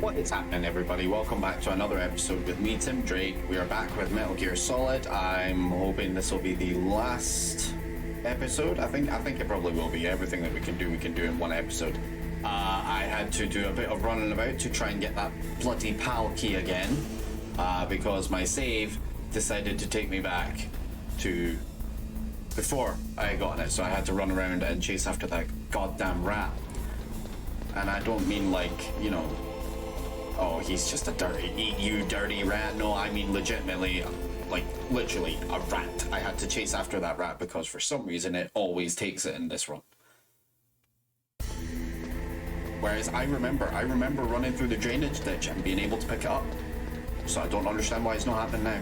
What is happening, everybody? Welcome back to another episode with me, Tim Drake. We are back with Metal Gear Solid. I'm hoping this will be the last episode. I think it probably will be. Everything that we can do in one episode. I had to do a bit of running about to try and get that bloody PAL key again, because my save decided to take me back to before I had gotten it. So I had to run around and chase after that goddamn rat. And I don't mean like, you know, oh, he's just a dirty, eat you dirty rat. No, I mean legitimately, like literally a rat. I had to chase after that rat because for some reason it always takes it in this run. Whereas I remember running through the drainage ditch and being able to pick it up. So I don't understand why it's not happening now.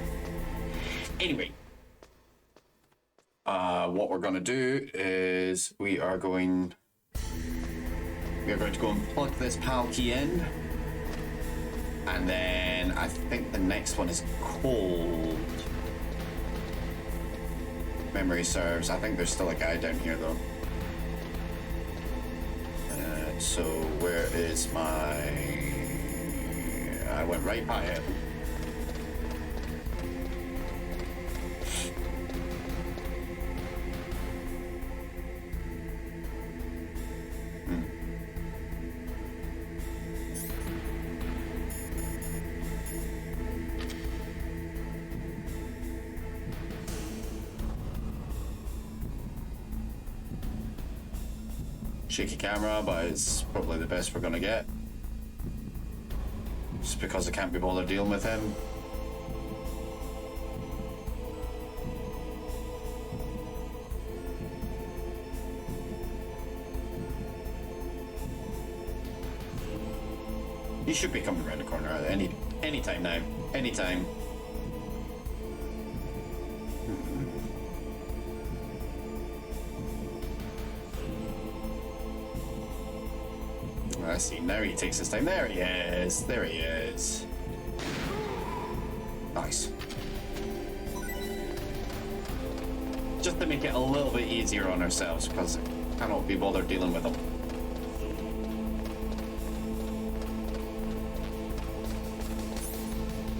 Anyway, what we're gonna do is we are going to go and plug this PAL key in. And then I think the next one is cold. Memory serves. I think there's still a guy down here though. So where is my... I went right by it. Shaky camera, but it's probably the best we're gonna get. Just because I can't be bothered dealing with him. He should be coming around the corner at any time now. Anytime. I see, now he takes his time. There he is. There he is. Nice. Just to make it a little bit easier on ourselves, because I cannot be bothered dealing with him.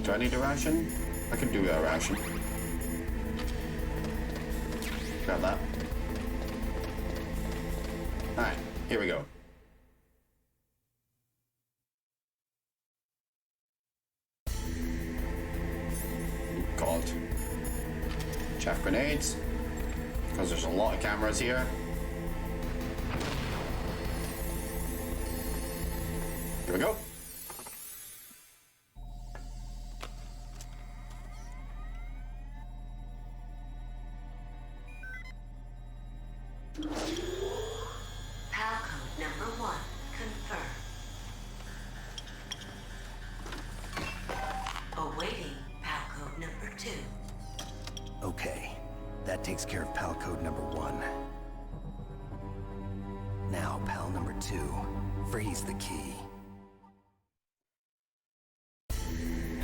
Do I need a ration? I can do a ration. Grab that. Alright, here we go. God. Chaff grenades. Because there's a lot of cameras here. Here we go. PAL code number 1 confirmed. Awaiting PAL code number 2. Okay, that takes care of PAL code number 1. Now PAL number 2. Freeze the key.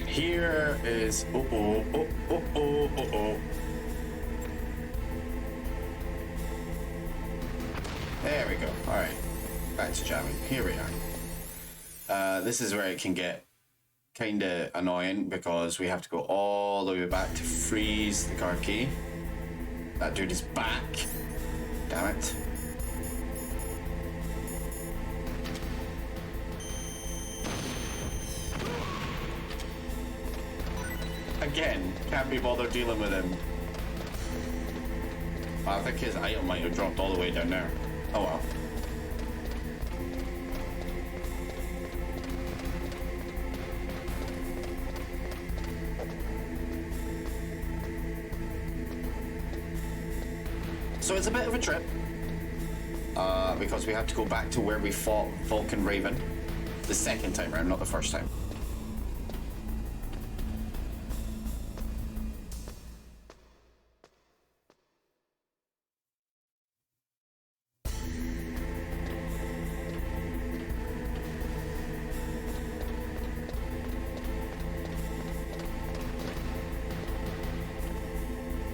Here is There we go. Alright. Back to jamming. Here we are. This is where it can get kinda annoying because we have to go all the way back to freeze the card key. That dude is back. Damn it. Again, can't be bothered dealing with him. I think his item might have dropped all the way down there. Oh well. So it's a bit of a trip, because we have to go back to where we fought Vulcan Raven the second time round, not the first time.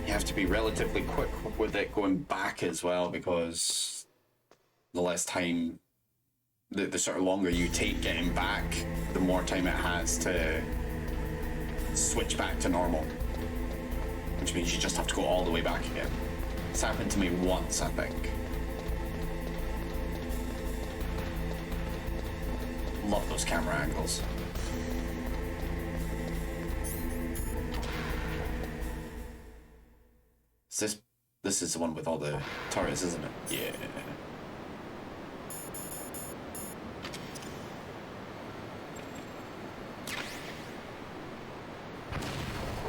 You have to be relatively quick with it going back as well, because the less time the sort of longer you take getting back, the more time it has to switch back to normal. Which means you just have to go all the way back again. It's happened to me once, I think. Love those camera angles. This is the one with all the turrets, isn't it? Yeah.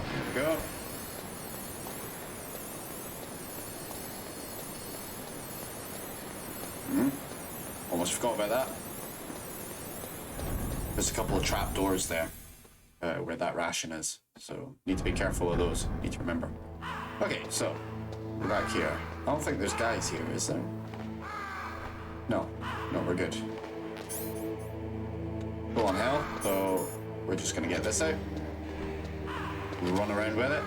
Here we go. Almost forgot about that. There's a couple of trapdoors there where that ration is, so need to be careful of those. Need to remember. Okay, so we're back here. I don't think there's guys here, is there? No, we're good. Go on, hell. So we're just gonna get this out. Run around with it.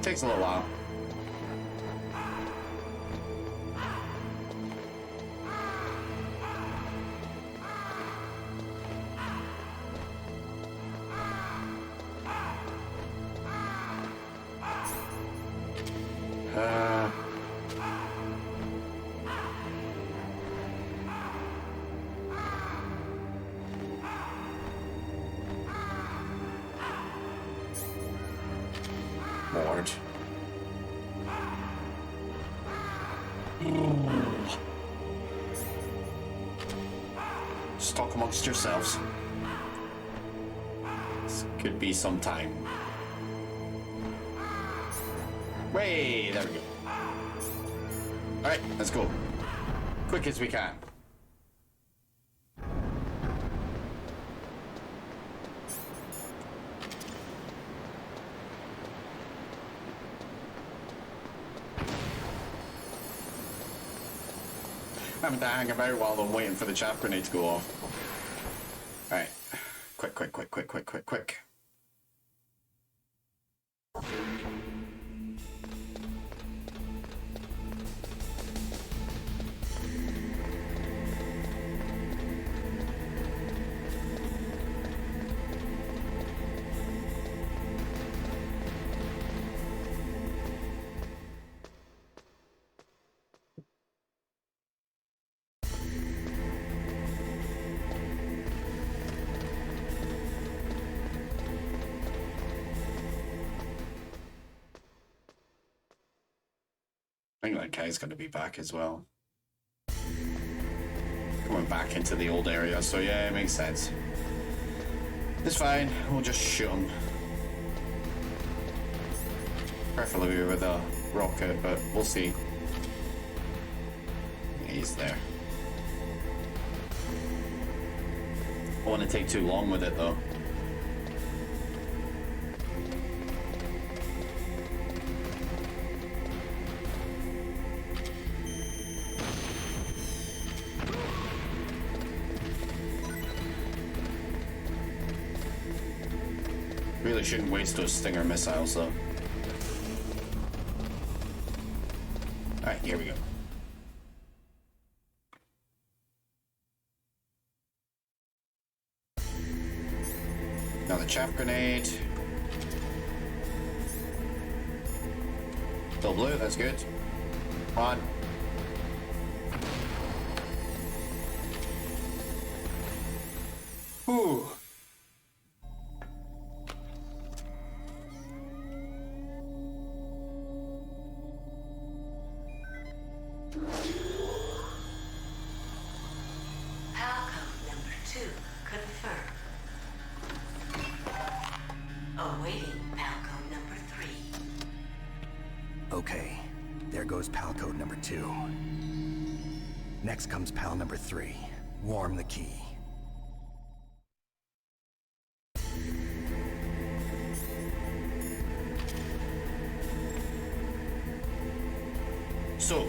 Takes a little while. Lord. Just talk amongst yourselves. This could be some time. Way, there we go. Alright, let's go. Quick as we can. Having to hang about while I'm waiting for the chaff grenade to go off. Alright. Quick. I think that guy's going to be back as well. Coming back into the old area, so yeah, it makes sense. It's fine, we'll just shoot him. Preferably with a rocket, but we'll see. He's there. I don't want to take too long with it though. Really shouldn't waste those Stinger missiles though. Alright, here we go. Another chaff grenade. Still blue, that's good. Come on. Whew. Okay, there goes PAL code number 2. Next comes PAL number 3. Warm the key. So,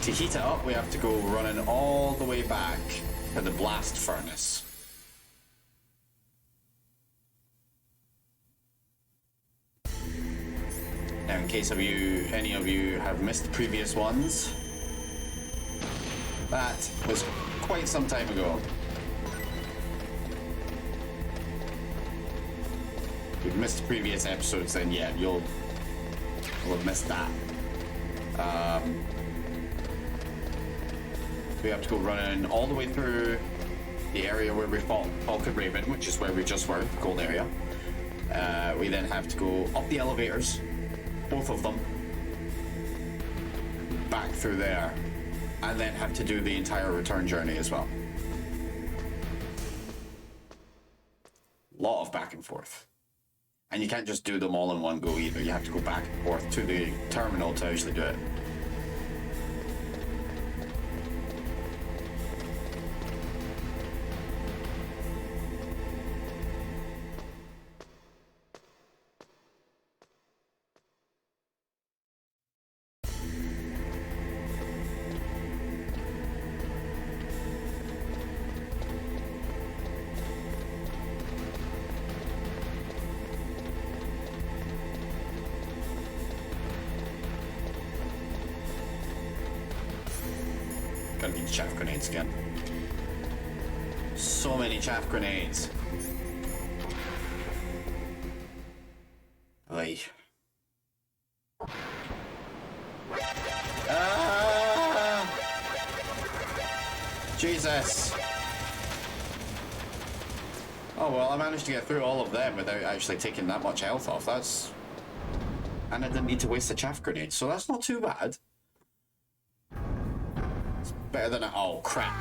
to heat it up, we have to go running all the way back to the blast furnace. Now, in case any of you have missed previous ones, that was quite some time ago. If you've missed previous episodes, then yeah, you'll have missed that. We have to go running all the way through the area where we fought Falcon Raven, which is where we just were, the cold area. We then have to go up the elevators, both of them, back through there, and then have to do the entire return journey as well. Lot of back and forth. And you can't just do them all in one go either. You have to go back and forth to the terminal to actually do it. Gonna need chaff grenades again. So many chaff grenades. Oy. Ah! Jesus. Oh well, I managed to get through all of them without actually taking that much health off. And I didn't need to waste a chaff grenade, so that's not too bad. Better than oh crap.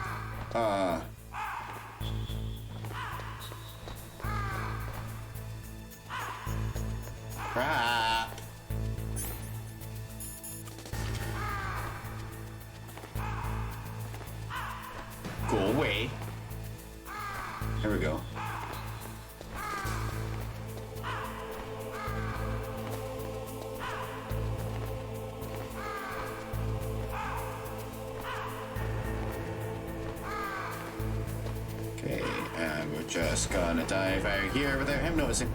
Crap. Go away. Here we go. Okay, and we're just gonna dive out here without him noticing.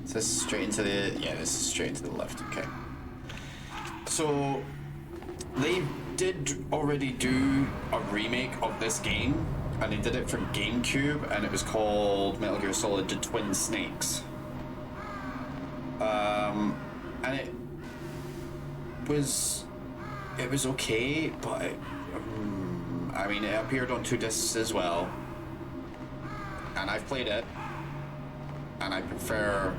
Is this straight into the... yeah, this is straight into the left, okay. So, they did already do a remake of this game, and they did it for GameCube, and it was called Metal Gear Solid: The Twin Snakes. And it was okay, but I mean, it appeared on 2 discs as well, and I've played it, and I prefer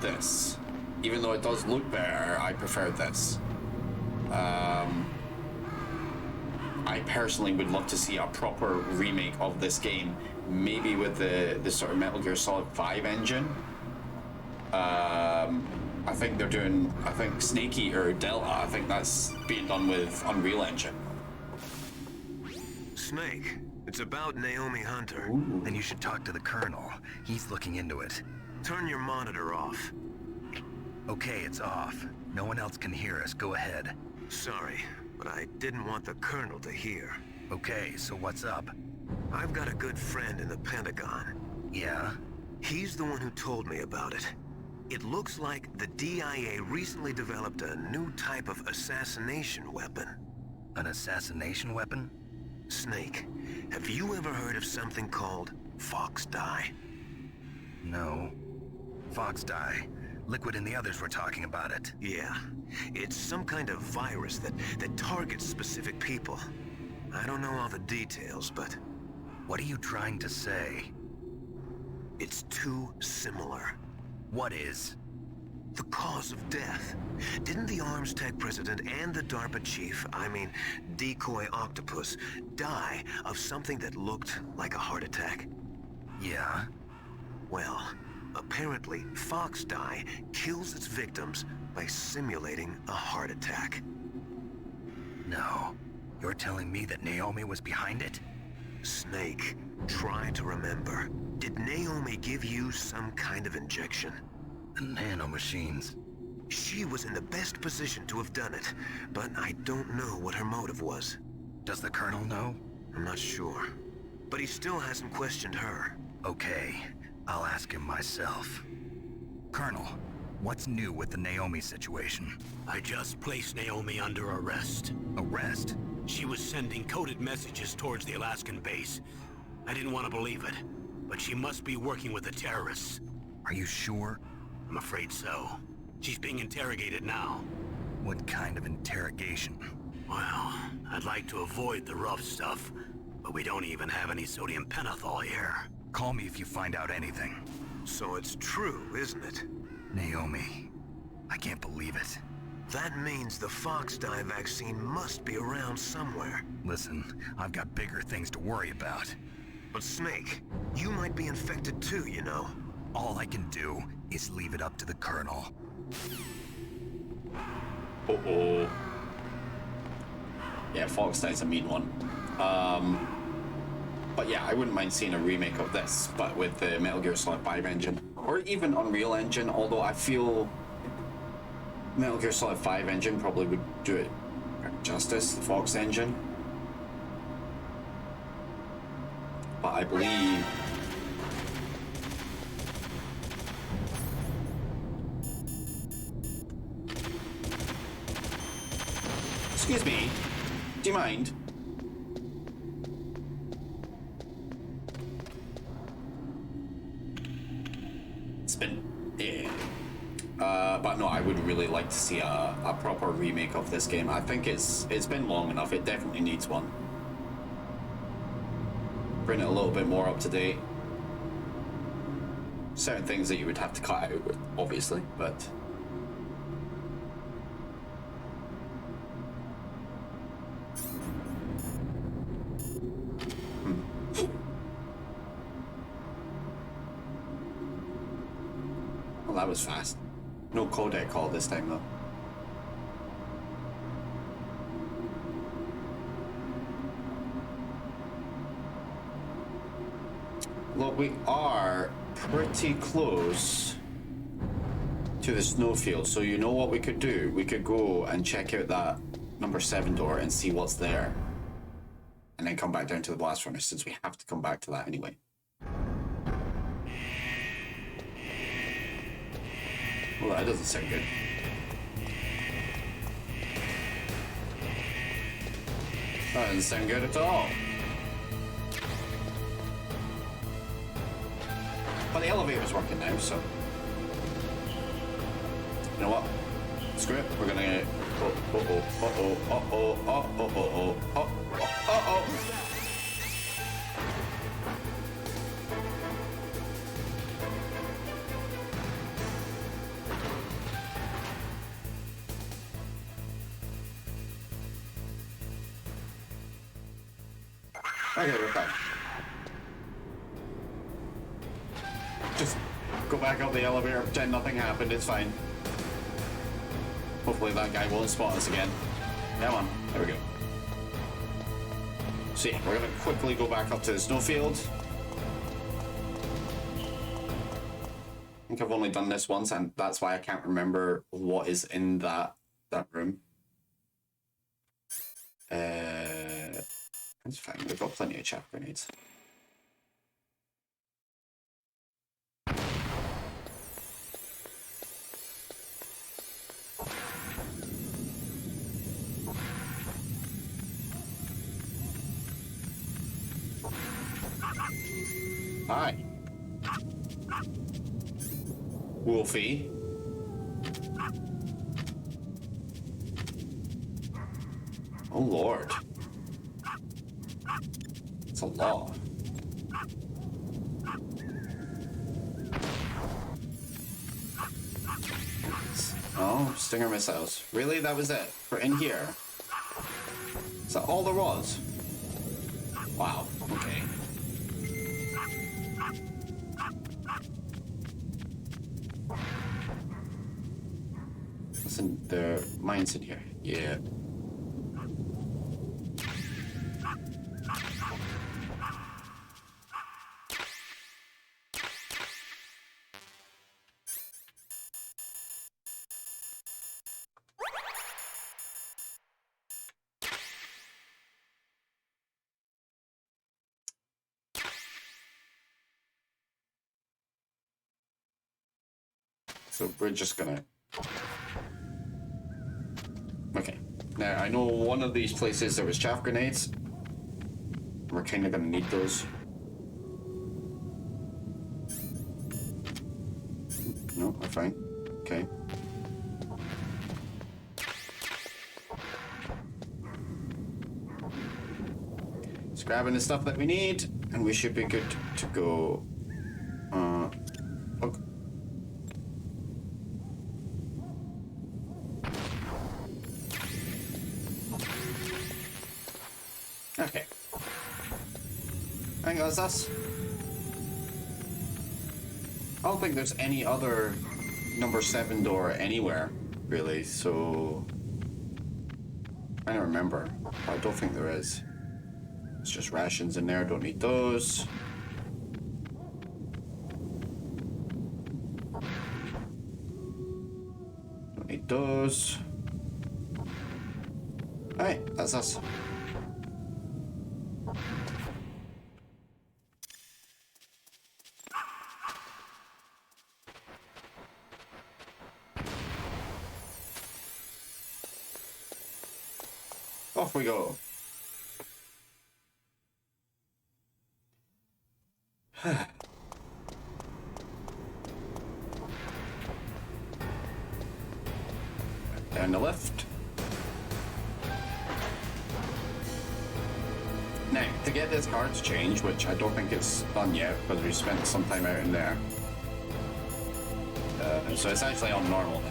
this. Even though it does look better, I prefer this. I personally would love to see a proper remake of this game, maybe with the sort of Metal Gear Solid 5 engine. I think they're doing, I think Snake Eater Delta, I think that's being done with Unreal Engine. Snake, it's about Naomi Hunter. Ooh. Then you should talk to the Colonel. He's looking into it. Turn your monitor off. Okay, it's off. No one else can hear us. Go ahead. Sorry, but I didn't want the Colonel to hear. Okay, so what's up? I've got a good friend in the Pentagon. Yeah? He's the one who told me about it. It looks like the DIA recently developed a new type of assassination weapon. An assassination weapon? Snake, have you ever heard of something called Fox Dye? No. Fox Dye. Liquid and the others were talking about it. Yeah. It's some kind of virus that targets specific people. I don't know all the details, but... What are you trying to say? It's too similar. What is? The cause of death. Didn't the Arms Tech president and the DARPA chief, I mean, Decoy Octopus, die of something that looked like a heart attack? Yeah? Well, apparently Fox Dye kills its victims by simulating a heart attack. No. You're telling me that Naomi was behind it? Snake, try to remember. Did Naomi give you some kind of injection? The nanomachines. She was in the best position to have done it, but I don't know what her motive was. Does the Colonel know? I'm not sure. But he still hasn't questioned her. Okay, I'll ask him myself. Colonel, what's new with the Naomi situation? I just placed Naomi under arrest. Arrest? She was sending coded messages towards the Alaskan base. I didn't want to believe it, but she must be working with the terrorists. Are you sure? I'm afraid so. She's being interrogated now. What kind of interrogation? Well, I'd like to avoid the rough stuff, but we don't even have any sodium pentothal here. Call me if you find out anything. So it's true, isn't it? Naomi, I can't believe it. That means the Fox dye vaccine must be around somewhere. Listen, I've got bigger things to worry about. But Snake, you might be infected too, you know. All I can do is leave it up to the Colonel. Uh-oh. Yeah, Fox dye's a mean one. But yeah, I wouldn't mind seeing a remake of this, but with the Metal Gear Solid 5 engine. Or even Unreal Engine, although I feel Metal Gear Solid 5 engine probably would do it justice, the Fox engine. But I believe... Excuse me, do you mind? Yeah. But no, I would really like to see a proper remake of this game. I think it's been long enough. It definitely needs one. Bring it a little bit more up to date. Certain things that you would have to cut out, obviously, but... Well, that was fast. No codec call this time, though. Look, we are pretty close to the snowfield, so you know what we could do? We could go and check out that number 7 door and see what's there. And then come back down to the blast furnace, since we have to come back to that anyway. Well, that doesn't sound good. That doesn't sound good at all. But the elevator's working now, so... You know what? Screw it. We're gonna... Okay, we're back. Just go back up the elevator, pretend nothing happened, it's fine. Hopefully that guy won't spot us again. Come on, there we go. So yeah, we're gonna quickly go back up to the snowfield. I think I've only done this once, and that's why I can't remember what is in that room. That's fine, we've got plenty of chaff grenades. Hi. Wolfie. Oh Lord. It's a lot. Oh, stinger missiles. Really? That was it? For in here? Is that all there was? Wow, okay. Listen, there are mines in here. Yeah. So we're just gonna... Okay. Now, I know one of these places there was chaff grenades. We're kind of gonna need those. No, we're fine. Okay. Just grabbing the stuff that we need, and we should be good to go. Okay. Okay. I think that's us. I don't think there's any other number 7 door anywhere, really, so... I don't remember. I don't think there is. It's just rations in there, don't need those. Don't need those. Alright, that's us. Off we go. Down the lift. Now, to get this card to change, which I don't think it's done yet because we spent some time out in there. So it's actually on normal now.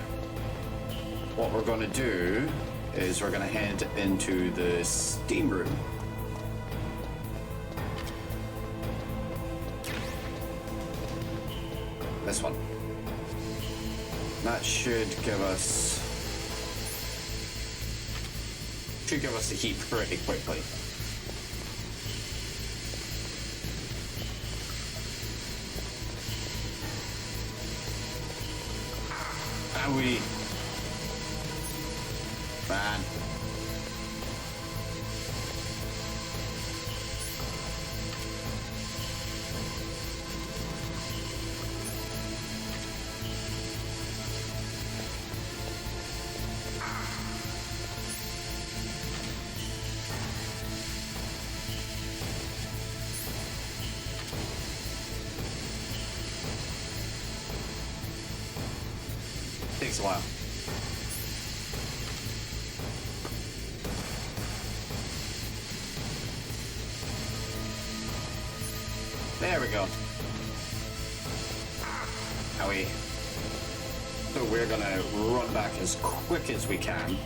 What we're going to do is we're going to head into the steam room. This one. That should give us the heat pretty quickly. Owie. Man. Takes a while. There we go. Howie. So we're gonna run back as quick as we can.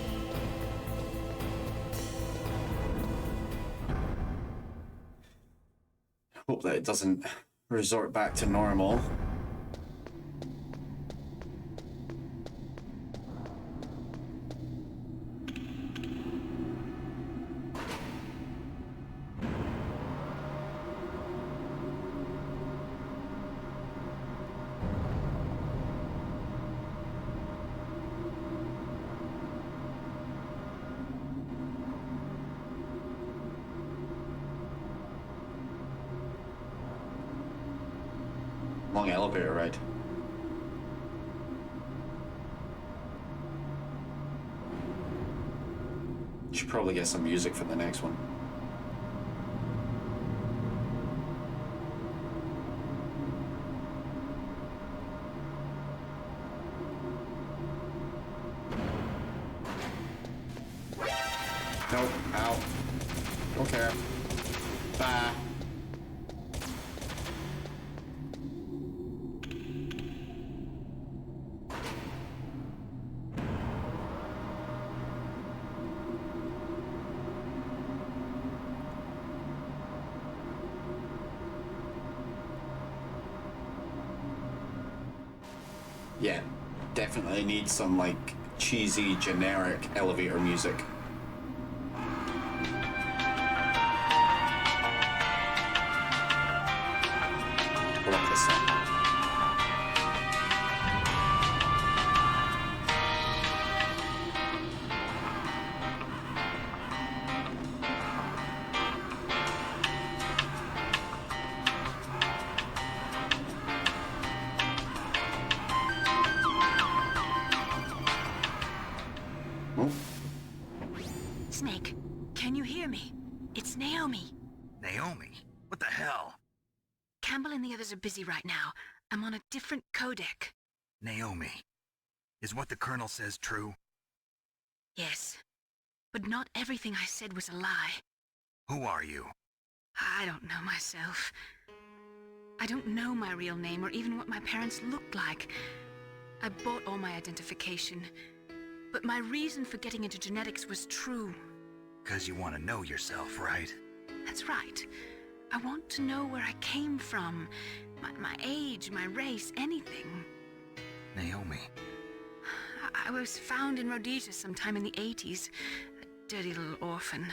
Hope that it doesn't resort back to normal. Long elevator ride. Should probably get some music for the next one. Nope, out. Don't care. Bye. Yeah, definitely need some like cheesy generic elevator music. Love this song. Snake, can you hear me? It's Naomi. Naomi? What the hell? Campbell and the others are busy right now. I'm on a different codec. Naomi, is what the Colonel says true? Yes, but not everything I said was a lie. Who are you? I don't know myself. I don't know my real name or even what my parents looked like. I bought all my identification, but my reason for getting into genetics was true. 'Cause you want to know yourself, right? That's right. I want to know where I came from, my age, my race, anything. Naomi. I was found in Rhodesia sometime in the 80s. A dirty little orphan.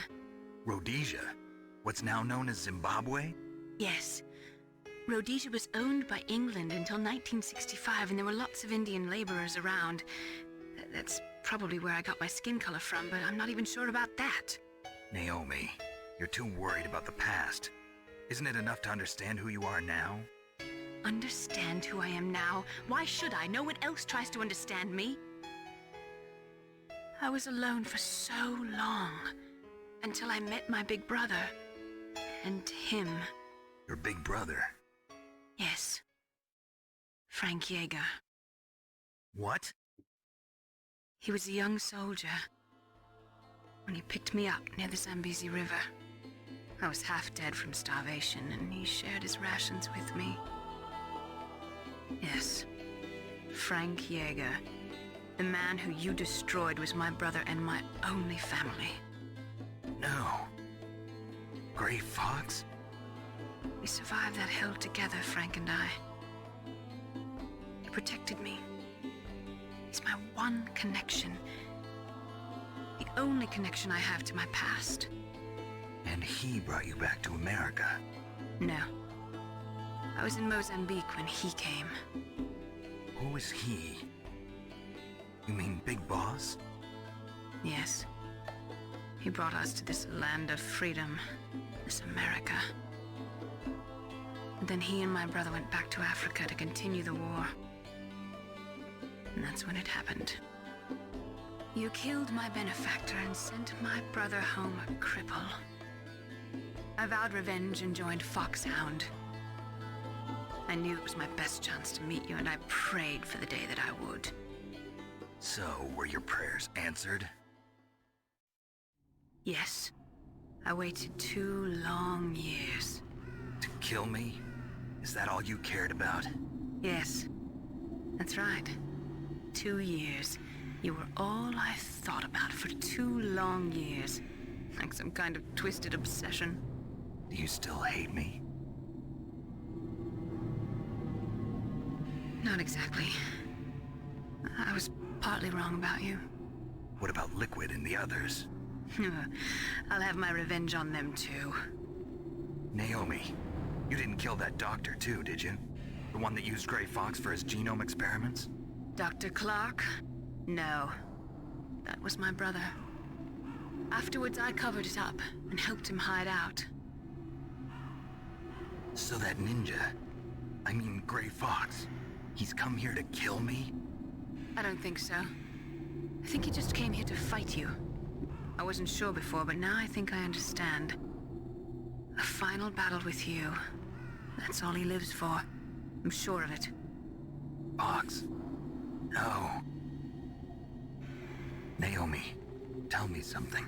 Rhodesia? What's now known as Zimbabwe? Yes. Rhodesia was owned by England until 1965, and there were lots of Indian laborers around. That's probably where I got my skin color from, but I'm not even sure about that. Naomi, you're too worried about the past. Isn't it enough to understand who you are now? Understand who I am now? Why should I? No one else tries to understand me. I was alone for so long, until I met my big brother. And him. Your big brother? Yes. Frank Yeager. What? He was a young soldier when he picked me up near the Zambezi River. I was half dead from starvation, and he shared his rations with me. Yes, Frank Yeager. The man who you destroyed was my brother and my only family. No. Gray Fox? We survived that hell together, Frank and I. He protected me. He's my one connection. The only connection I have to my past. And he brought you back to America? No. I was in Mozambique when he came. Who is he? You mean Big Boss? Yes. He brought us to this land of freedom, this America. And then he and my brother went back to Africa to continue the war. And that's when it happened. You killed my benefactor and sent my brother home a cripple. I vowed revenge and joined Foxhound. I knew it was my best chance to meet you, and I prayed for the day that I would. So, were your prayers answered? Yes. I waited 2 long years. To kill me? Is that all you cared about? Yes. That's right. 2 years. You were all I thought about for 2 long years. Like some kind of twisted obsession. Do you still hate me? Not exactly. I was partly wrong about you. What about Liquid and the others? I'll have my revenge on them too. Naomi, you didn't kill that doctor too, did you? The one that used Gray Fox for his genome experiments? Dr. Clark? No. That was my brother. Afterwards, I covered it up and helped him hide out. So that ninja, I mean Gray Fox, he's come here to kill me? I don't think so. I think he just came here to fight you. I wasn't sure before, but now I think I understand. A final battle with you. That's all he lives for. I'm sure of it. Fox? No. Naomi, tell me something.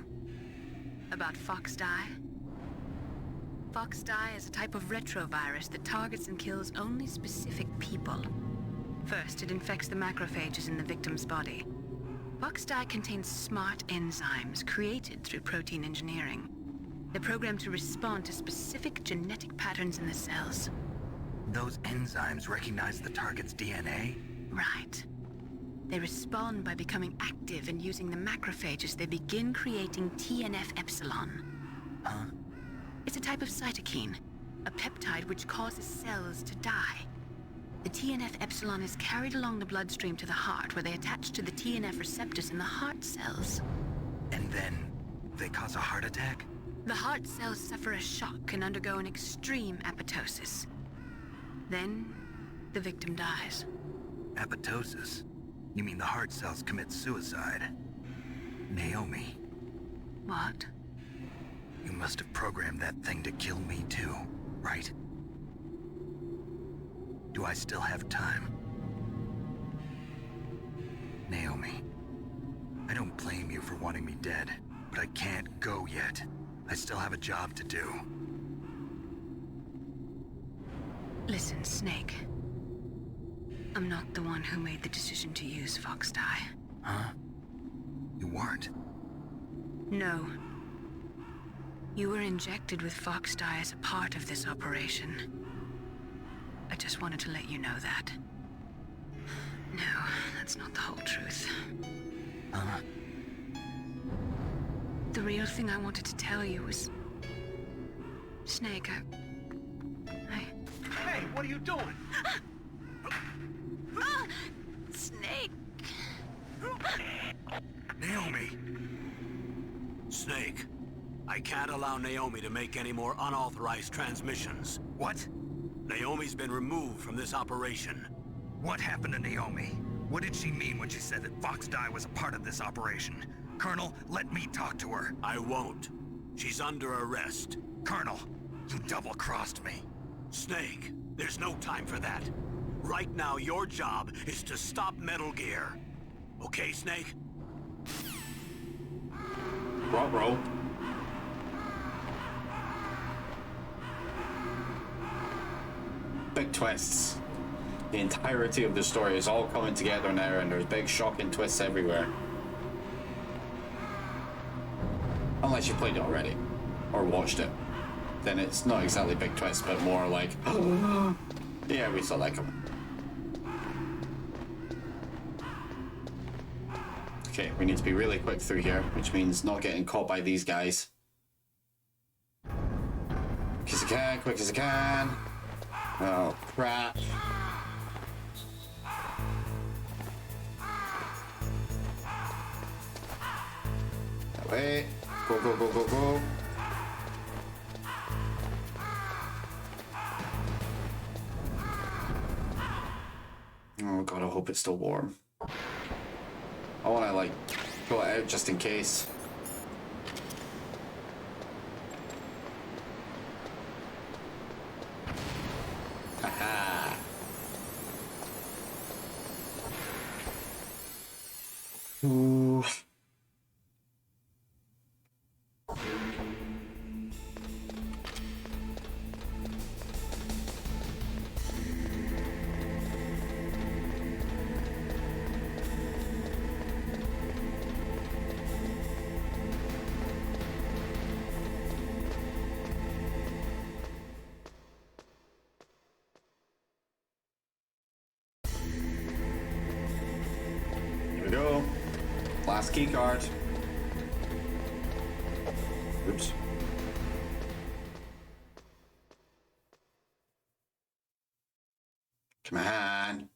About Fox Die? Fox Die is a type of retrovirus that targets and kills only specific people. First, it infects the macrophages in the victim's body. Fox Die contains smart enzymes created through protein engineering. They're programmed to respond to specific genetic patterns in the cells. Those enzymes recognize the target's DNA? Right. They respond by becoming active and using the macrophages. They begin creating TNF-epsilon. Huh? It's a type of cytokine, a peptide which causes cells to die. The TNF-epsilon is carried along the bloodstream to the heart, where they attach to the TNF receptors in the heart cells. And then they cause a heart attack? The heart cells suffer a shock and undergo an extreme apoptosis. Then, the victim dies. Apoptosis? You mean the heart cells commit suicide? Naomi, What? You must have programmed that thing to kill me too, right? Do I still have time? Naomi, I don't blame you for wanting me dead, but I can't go yet. I still have a job to do. Listen, Snake. I'm not the one who made the decision to use Fox Dye. Huh? You weren't? No. You were injected with Fox Dye as a part of this operation. I just wanted to let you know that. No, that's not the whole truth. Huh? The real thing I wanted to tell you was... Snake, Hey, what are you doing? Snake! Naomi! Snake, I can't allow Naomi to make any more unauthorized transmissions. What? Naomi's been removed from this operation. What happened to Naomi? What did she mean when she said that Fox Dye was a part of this operation? Colonel, let me talk to her. I won't. She's under arrest. Colonel, you double-crossed me. Snake, there's no time for that. Right now, your job is to stop Metal Gear. Okay, Snake? Bro. Big twists. The entirety of the story is all coming together now, and there's big shocking twists everywhere. Unless you played it already, or watched it. Then it's not exactly big twists, but more like, yeah, we saw that coming. Okay, we need to be really quick through here, which means not getting caught by these guys. Quick as I can, quick as I can. Oh, crap. That way. Go, go, go, go, go. Oh god, I hope it's still warm. I want to, like, pull it out just in case. Haha. Ooh. Go. Last key card. Oops. Come on.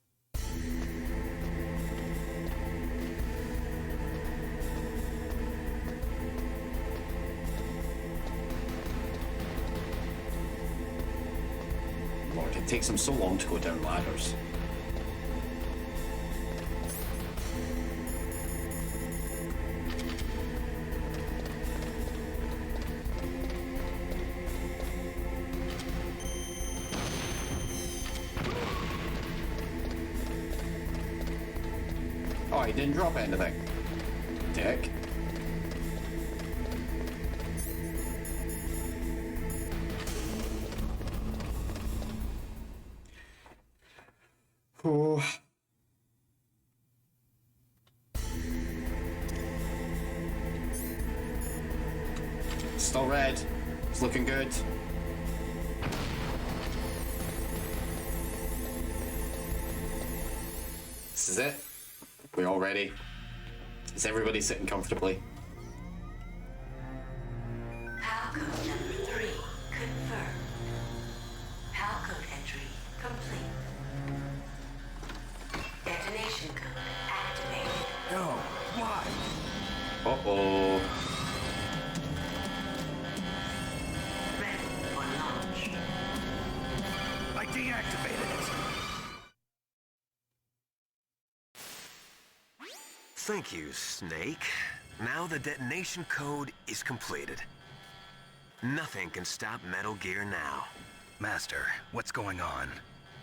Lord, it takes them so long to go down ladders. Oh, he didn't drop anything. Dick. Oh. Still red. It's looking good. This is it. We all ready? Is everybody sitting comfortably? Palcode number 3 confirmed. Palcode entry complete. Detonation code activated. No, why? Uh-oh. Ready for launch. I deactivated it. Thank you, Snake. Now the detonation code is completed. Nothing can stop Metal Gear now. Master, what's going on?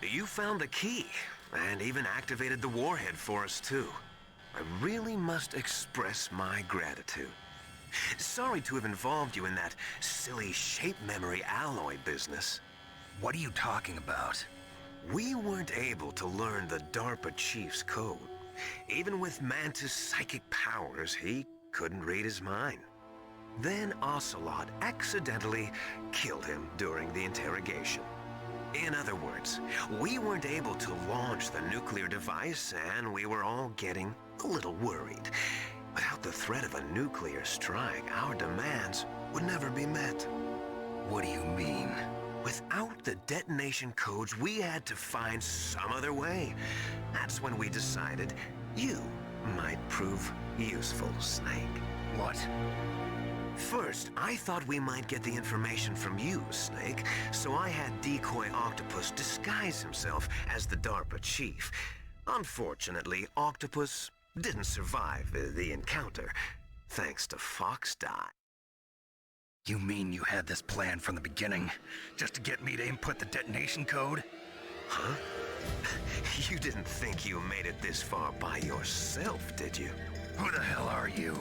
You found the key, and even activated the warhead for us too. I really must express my gratitude. Sorry to have involved you in that silly shape memory alloy business. What are you talking about? We weren't able to learn the DARPA chief's code. Even with Mantis' psychic powers, he couldn't read his mind. Then Ocelot accidentally killed him during the interrogation. In other words, we weren't able to launch the nuclear device, and we were all getting a little worried. Without the threat of a nuclear strike, our demands would never be met. What do you mean? Without the detonation codes, we had to find some other way. That's when we decided you might prove useful, Snake. What? First, I thought we might get the information from you, Snake, so I had Decoy Octopus disguise himself as the DARPA chief. Unfortunately, Octopus didn't survive the encounter, thanks to Fox Die. You mean you had this plan from the beginning, just to get me to input the detonation code? Huh? You didn't think you made it this far by yourself, did you? Who the hell are you?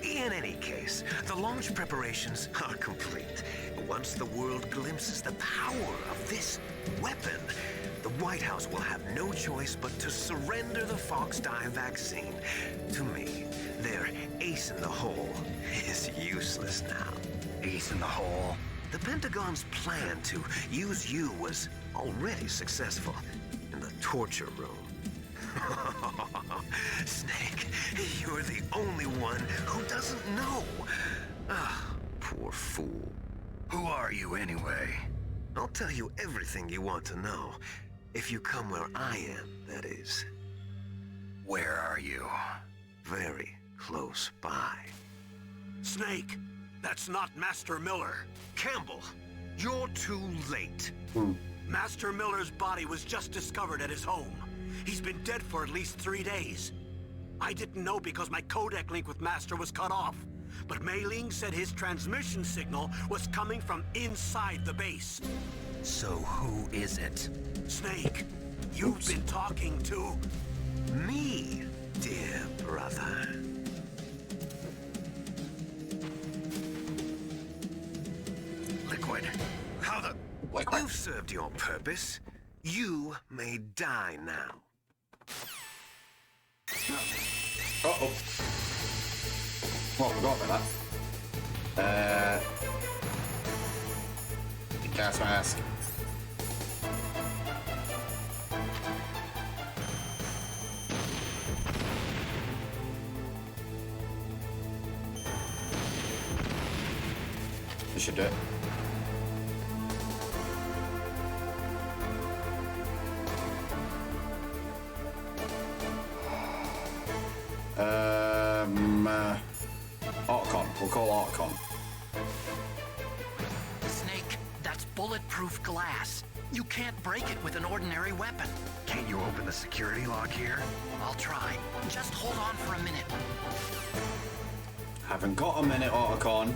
In any case, the launch preparations are complete. Once the world glimpses the power of this weapon, the White House will have no choice but to surrender the Fox Die vaccine. To me, their ace in the hole is useless now. Ace in the hole? The Pentagon's plan to use you was already successful in the torture room. Snake, you're the only one who doesn't know. Ah, poor fool. Who are you anyway? I'll tell you everything you want to know. If you come where I am, that is. Where are you? Very close by. Snake, that's not Master Miller. Campbell, you're too late. Master Miller's body was just discovered at his home. He's been dead for at least 3 days. I didn't know because my codec link with Master was cut off. But Mei Ling said his transmission signal was coming from inside the base. So who is it? Snake, you've been talking to... Me, dear brother. Liquid. How the... You've served your purpose. You may die now. Uh-oh. Oh, I forgot about that. Gas mask. You should do it. Archon. We'll call Archon. Snake, that's bulletproof glass. You can't break it with an ordinary weapon. Can't you open the security lock here? I'll try. Just hold on for a minute. Haven't got a minute, Archon.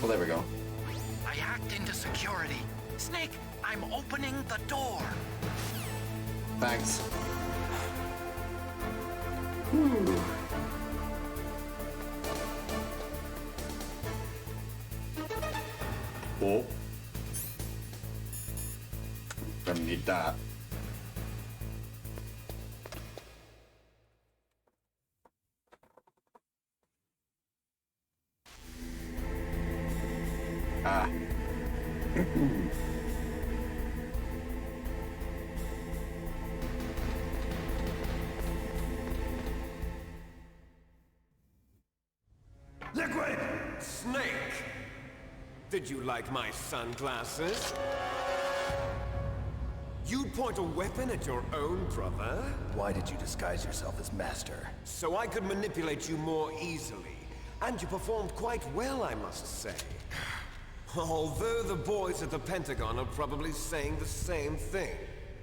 Well, there we go. I hacked into security. Snake, I'm opening the door. Thanks. Oh. Gonna need that. Ah. Liquid! Snake! Did you like my sunglasses? You'd point a weapon at your own brother? Why did you disguise yourself as Master? So I could manipulate you more easily. And you performed quite well, I must say. Although the boys at the Pentagon are probably saying the same thing.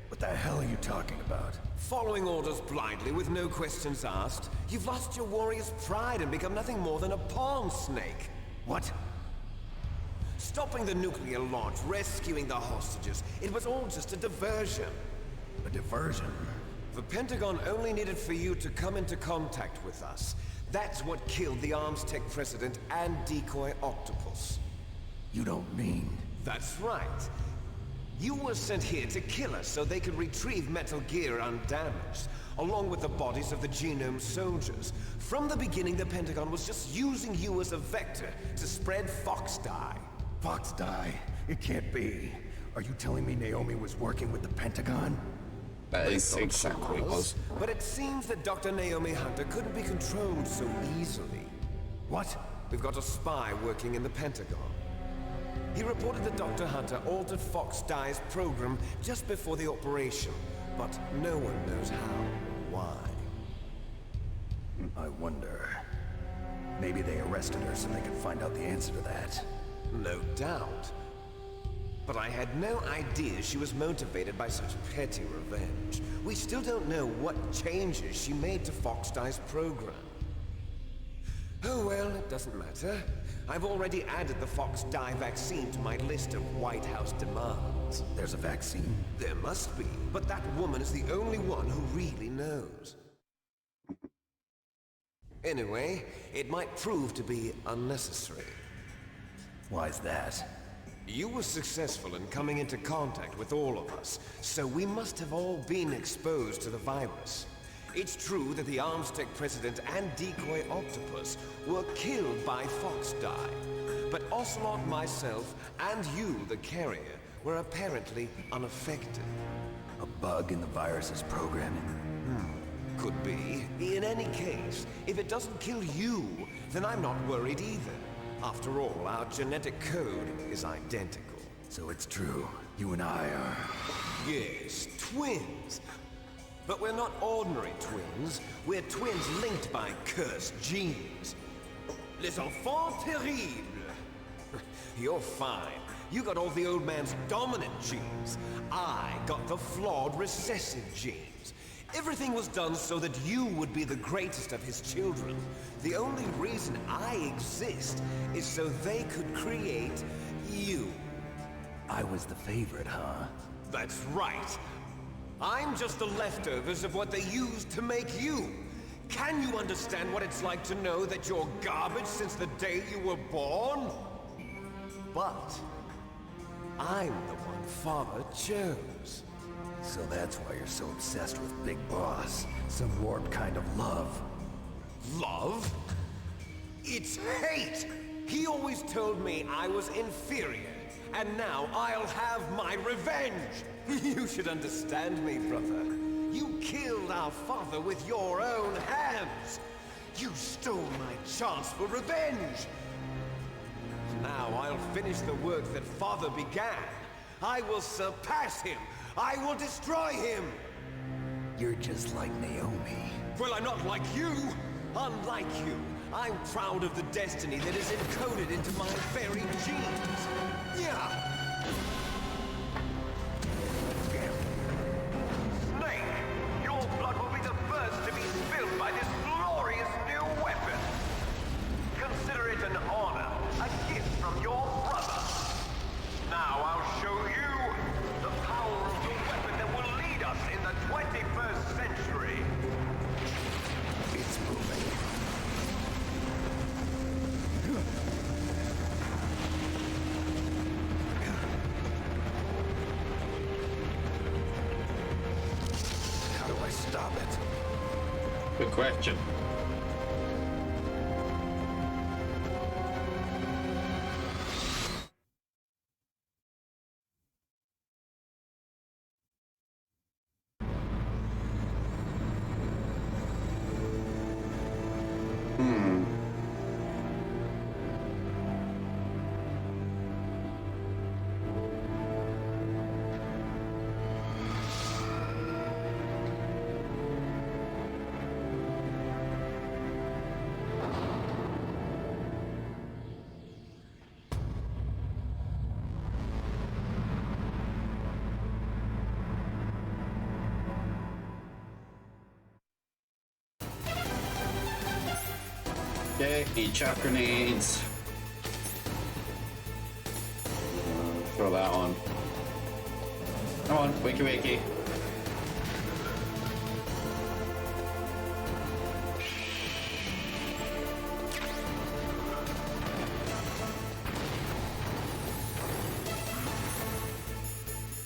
What the hell are you talking about? Following orders blindly with no questions asked, you've lost your warrior's pride and become nothing more than a pawn snake. What? Stopping the nuclear launch, rescuing the hostages, it was all just a diversion. A diversion? The Pentagon only needed for you to come into contact with us. That's what killed the Arms Tech president and decoy octopus. You don't mean... That's right. You were sent here to kill us so they could retrieve Metal Gear undamaged, along with the bodies of the Genome soldiers. From the beginning, the Pentagon was just using you as a vector to spread Fox Dye. Fox Dye? It can't be. Are you telling me Naomi was working with the Pentagon? That is exactly what it was. But it seems that Dr. Naomi Hunter couldn't be controlled so easily. What? We've got a spy working in the Pentagon. He reported that Dr. Hunter altered Fox Dye's program just before the operation, but no one knows how, why. I wonder... Maybe they arrested her so they could find out the answer to that. No doubt. But I had no idea she was motivated by such petty revenge. We still don't know what changes she made to Fox Dye's program. Oh well, it doesn't matter. I've already added the Fox Dye vaccine to my list of White House demands. There's a vaccine? There must be, but that woman is the only one who really knows. Anyway, it might prove to be unnecessary. Why's that? You were successful in coming into contact with all of us, so we must have all been exposed to the virus. It's true that the Arms Tech president and decoy octopus were killed by Fox Dye, but Ocelot, myself, and you, the carrier, were apparently unaffected. A bug in the virus's programming? Could be. In any case, if it doesn't kill you, then I'm not worried either. After all, our genetic code is identical. So it's true. You and I are... Yes, twins. But we're not ordinary twins. We're twins linked by cursed genes. Les enfants terribles. You're fine. You got all the old man's dominant genes. I got the flawed recessive genes. Everything was done so that you would be the greatest of his children. The only reason I exist is so they could create you. I was the favorite, huh? That's right. I'm just the leftovers of what they used to make you. Can you understand what it's like to know that you're garbage since the day you were born? But I'm the one Father chose. So that's why you're so obsessed with Big Boss. Some warped kind of love. Love? It's hate! He always told me I was inferior, and now I'll have my revenge! You should understand me, brother. You killed our father with your own hands! You stole my chance for revenge! Now I'll finish the work that Father began. I will surpass him! I will destroy him! You're just like Naomi. Well, I'm not like you! Unlike you, I'm proud of the destiny that is encoded into my very genes. Yeah! Snake, your blood will be the first to be spilled by this glorious new weapon. Consider it an honor, a gift from your brother. Now I'll show you the power of the weapon that will lead us in the 21st century. It's moving. How do I stop it? Good question. Okay, need chaff grenades. Throw that on. Come on, wakey wakey.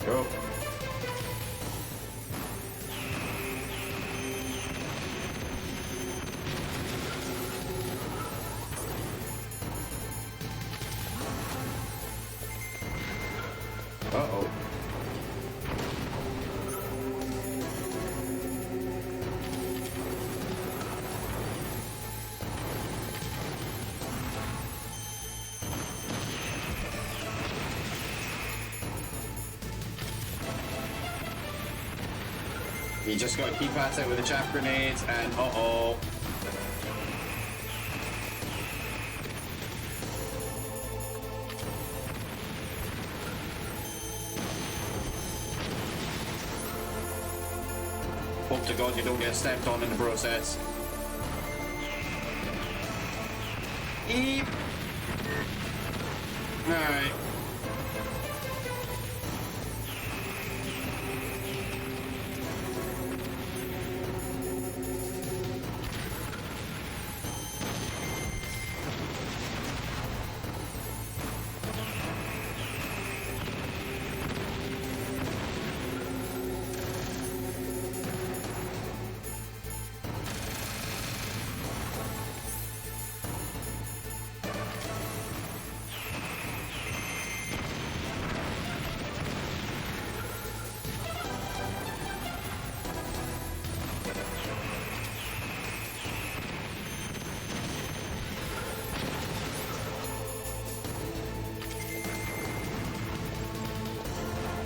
Go. Uh-oh. You just gotta keep at it with the chaff grenades and uh-oh. Hope to God you don't get stepped on in the process. Eep. Alright.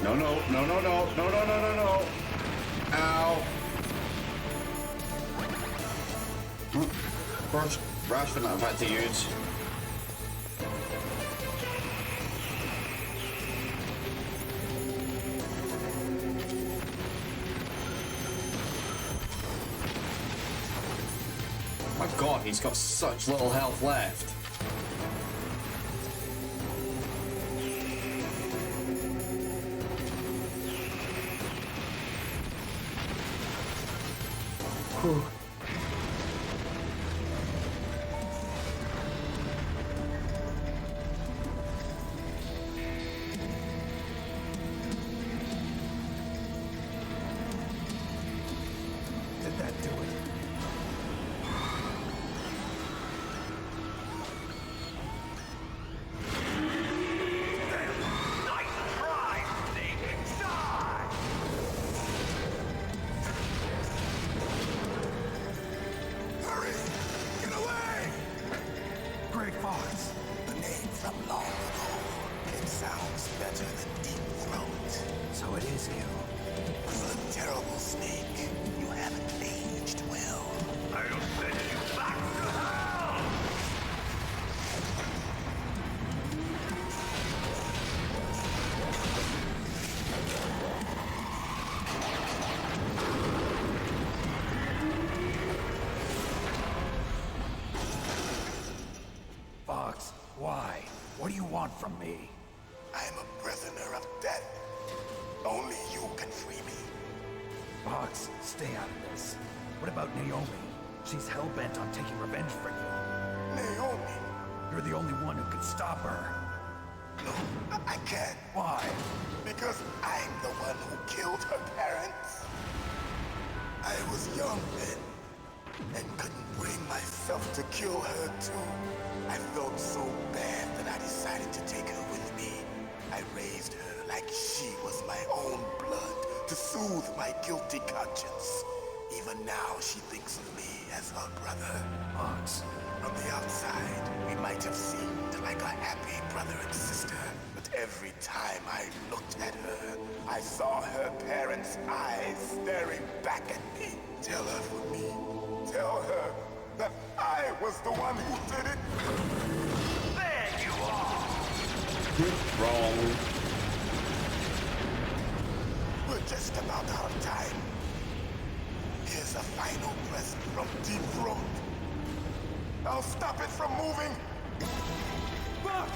No, no, no, no, no, no, no, no, no, no. Ow. First ration that I've had to use. My God, he's got such little health left. Whew. Did that do it? So it is you. You're a terrible snake. You haven't aged well. I'll send you back to hell! Fox, why? What do you want from me? I'm a prisoner of death. Only you can free me. Fox, stay out of this. What about Naomi? She's hell-bent on taking revenge for you. Naomi? You're the only one who can stop her. No, I can't. Why? Because I'm the one who killed her parents. I was young then, and couldn't bring myself to kill her too. I felt so bad that I decided to take her with me. I raised her like she was my own blood to soothe my guilty conscience. Even now, she thinks of me as her brother. Fox, from the outside, we might have seemed like a happy brother and sister. But every time I looked at her, I saw her parents' eyes staring back at me. Tell her for me. Tell her that I was the one who did it. There you are! Wrong. We're just about out of time. Here's a final present from Deep Throat. I'll stop it from moving! Fox!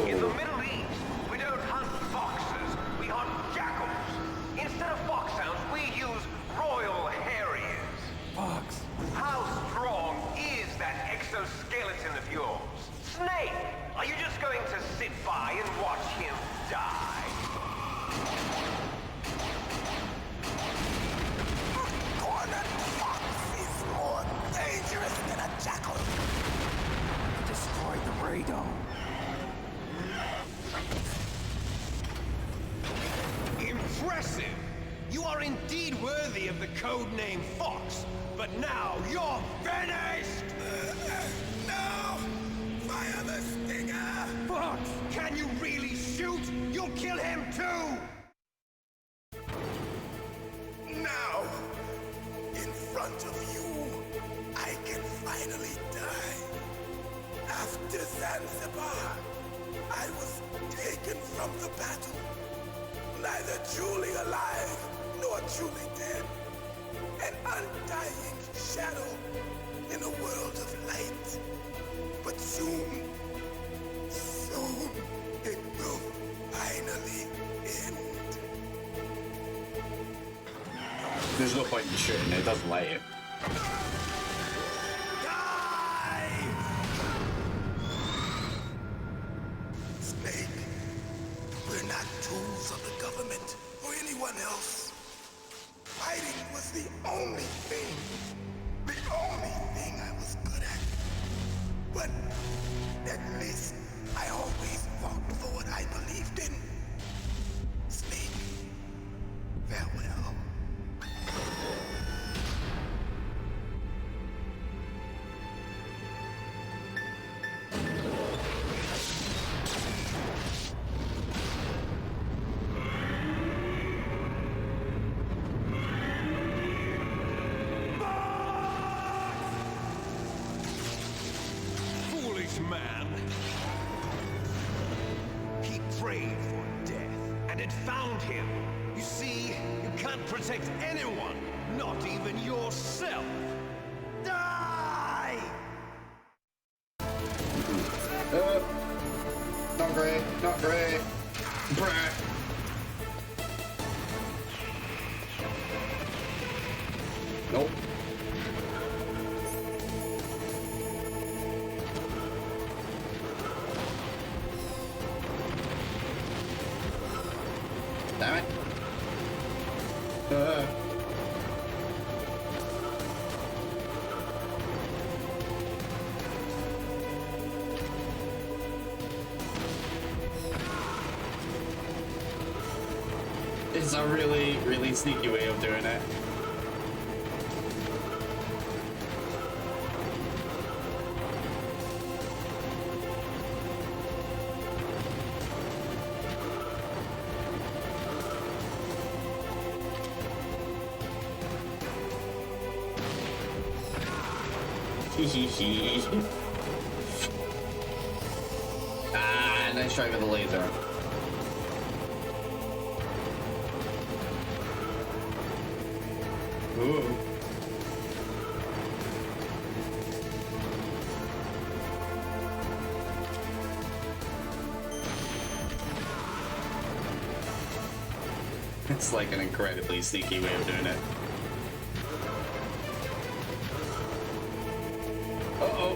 In the Middle East, we don't hunt foxes, we hunt jackals. Instead of foxhounds, we use royal harriers. Fox! How strong is that exoskeleton of yours? Snake, are you just going to sit by and watch him die? Cornered fox is more dangerous than a jackal! He destroyed the radome. Impressive! You are indeed worthy of the codename Fox, but now you're finished! No! Fire the stinger! Fox, can you really shoot? You'll kill him too! Now, in front of you, I can finally die. After Zanzibar, I was taken from the battle. Neither truly alive, nor truly dead. An undying shadow in a world of light. But soon, it will finally end. There's no point in shooting, it doesn't like it. Snake, we're not tools of the government or anyone else. Fighting was the only thing I was good at. But at least I always fought for what I believed in. Snake, farewell. Foolish man! He prayed for death, and it found him. You see, you can't protect anyone, not even yourself. Die! Not great, not great. Brah. Nope. Damn it. It's a really, really sneaky way of doing it. Ah, nice try with the laser. Ooh. It's like an incredibly sneaky way of doing it. Uh-oh.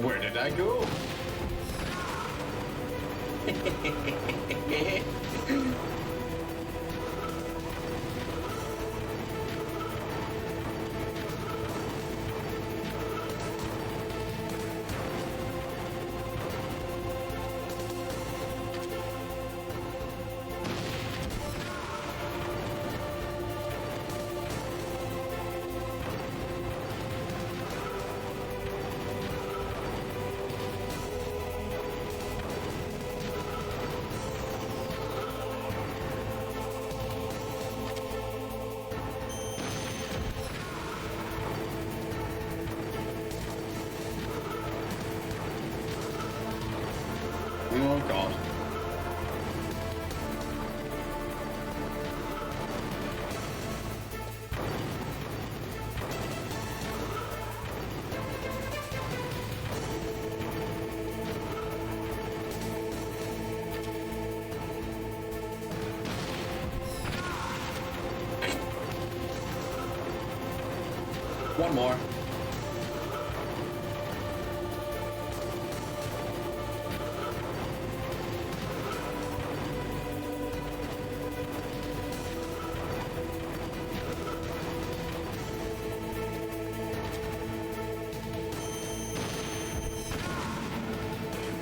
Where did I go? Oh god. One more.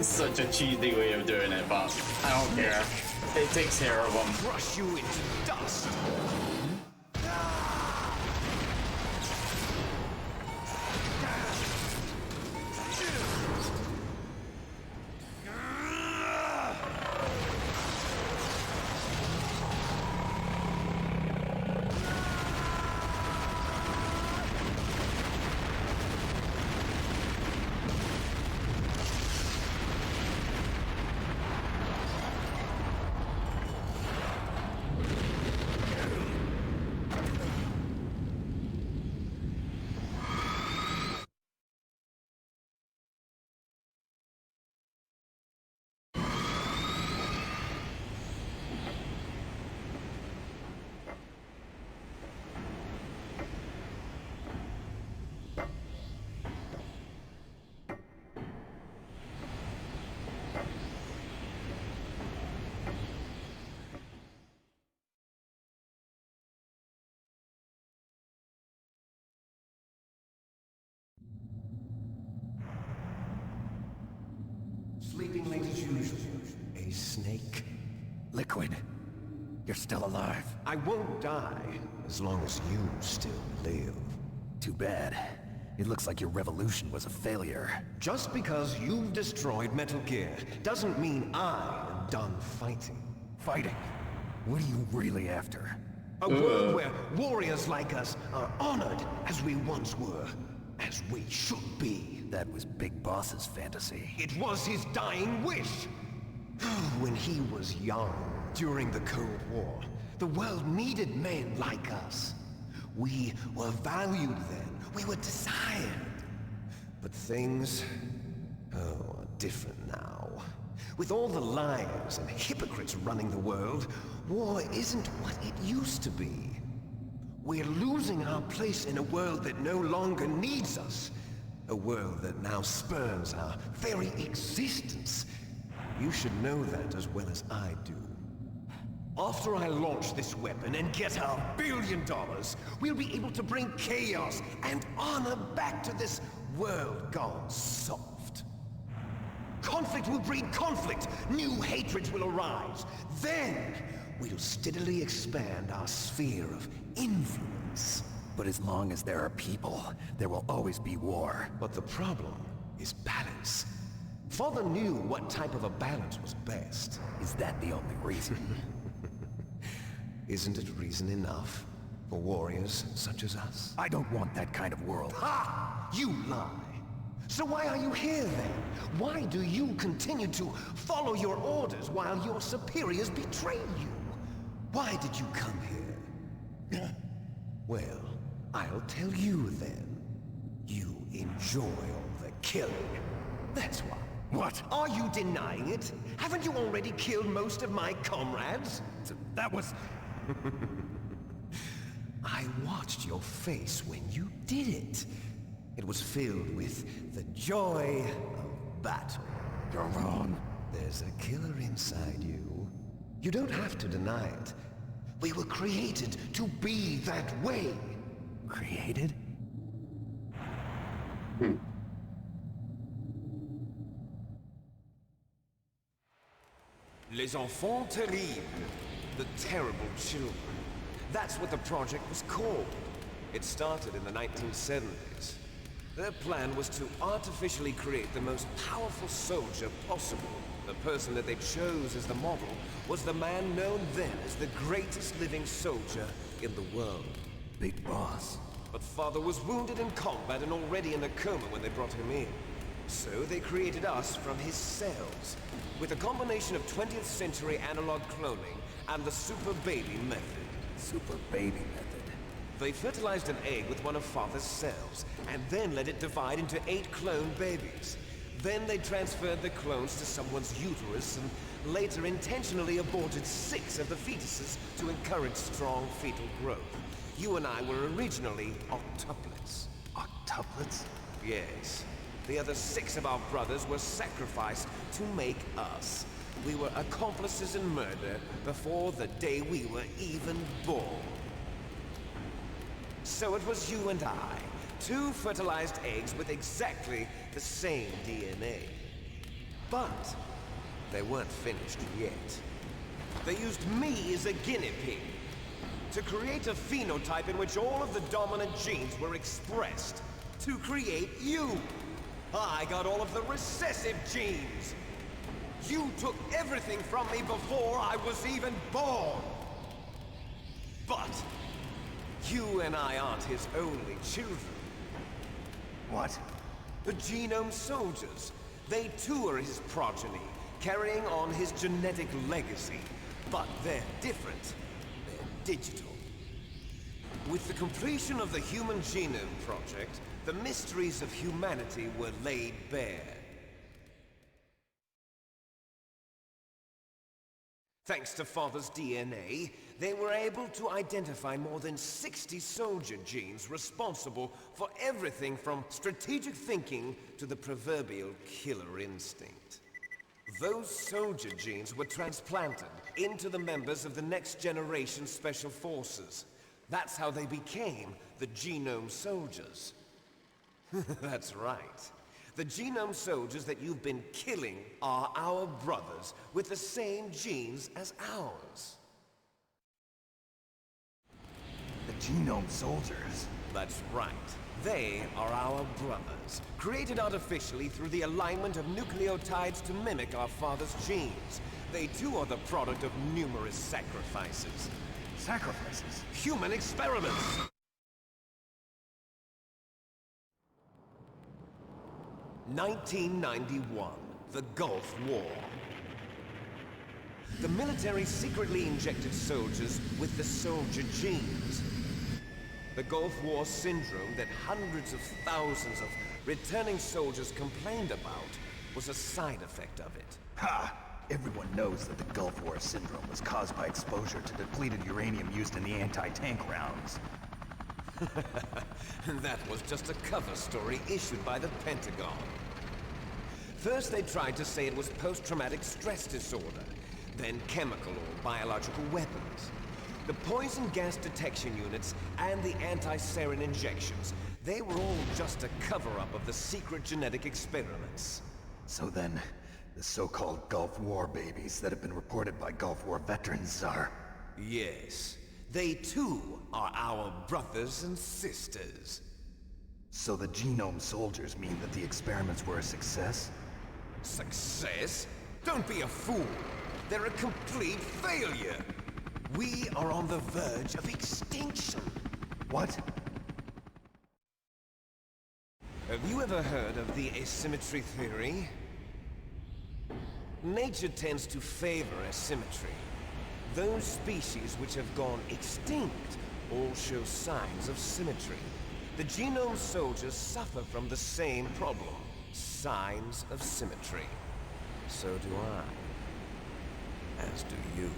Such a cheesy way of doing it, but I don't care. It takes care of them. Crush you into dust. Sleeping late as usual. A snake. Liquid, you're still alive. I won't die as long as you still live. Too bad. It looks like your revolution was a failure. Just because you've destroyed Metal Gear doesn't mean I am done fighting. Fighting? What are you really after? A world where warriors like us are honored as we once were, as we should be. That was Big Boss's fantasy. It was his dying wish. When he was young, during the Cold War, the world needed men like us. We were valued then. We were desired. But things, are different now. With all the liars and hypocrites running the world, war isn't what it used to be. We're losing our place in a world that no longer needs us. A world that now spurns our very existence. You should know that as well as I do. After I launch this weapon and get our $1 billion, we'll be able to bring chaos and honor back to this world gone soft. Conflict will breed conflict. New hatreds will arise. Then, we'll steadily expand our sphere of influence. But as long as there are people, there will always be war. But the problem is balance. Father knew what type of a balance was best. Is that the only reason? Isn't it reason enough for warriors such as us? I don't want that kind of world. Ha! You lie! So why are you here then? Why do you continue to follow your orders while your superiors betray you? Why did you come here? Well, I'll tell you then. You enjoy all the killing. That's why. What? Are you denying it? Haven't you already killed most of my comrades? That was... I watched your face when you did it. It was filled with the joy of battle. You're wrong. There's a killer inside you. You don't have to deny it. We were created to be that way. Created? Les enfants terribles. The terrible children. That's what the project was called. It started in the 1970s. Their plan was to artificially create the most powerful soldier possible. The person that they chose as the model was the man known then as the greatest living soldier in the world. Big Boss. But Father was wounded in combat and already in a coma when they brought him in. So they created us from his cells, with a combination of 20th century analog cloning and the super baby method. Super baby method. They fertilized an egg with one of Father's cells, and then let it divide into 8 clone babies. Then they transferred the clones to someone's uterus, and later intentionally aborted 6 of the fetuses to encourage strong fetal growth. You and I were originally octuplets. Octuplets? Yes. The other 6 of our brothers were sacrificed to make us. We were accomplices in murder before the day we were even born. So it was you and I, 2 fertilized eggs with exactly the same DNA. But they weren't finished yet. They used me as a guinea pig to create a phenotype in which all of the dominant genes were expressed. To create you! I got all of the recessive genes! You took everything from me before I was even born! But you and I aren't his only children. What? The Genome Soldiers. They too are his progeny, carrying on his genetic legacy. But they're different. They're digital. With the completion of the Human Genome Project, the mysteries of humanity were laid bare. Thanks to Father's DNA, they were able to identify more than 60 soldier genes responsible for everything from strategic thinking to the proverbial killer instinct. Those soldier genes were transplanted into the members of the next generation Special Forces. That's how they became the Genome Soldiers. That's right. The Genome Soldiers that you've been killing are our brothers with the same genes as ours. The Genome Soldiers? That's right. They are our brothers, created artificially through the alignment of nucleotides to mimic our father's genes. They too are the product of numerous sacrifices. Sacrifices? Human experiments! (1991), the Gulf War. The military secretly injected soldiers with the soldier genes. The Gulf War syndrome that hundreds of thousands of returning soldiers complained about was a side effect of it. Ha! Everyone knows that the Gulf War syndrome was caused by exposure to depleted uranium used in the anti-tank rounds. That was just a cover story issued by the Pentagon. First they tried to say it was post-traumatic stress disorder, then chemical or biological weapons. The poison gas detection units and the anti-sarin injections, they were all just a cover-up of the secret genetic experiments. So then, the so-called Gulf War babies that have been reported by Gulf War veterans are... Yes. They too are our brothers and sisters. So the Genome Soldiers mean that the experiments were a success? Success? Don't be a fool! They're a complete failure! We are on the verge of extinction! What? Have you ever heard of the asymmetry theory? Nature tends to favor asymmetry. Those species which have gone extinct all show signs of symmetry. The Genome Soldiers suffer from the same problem, signs of symmetry. So do I. As do you.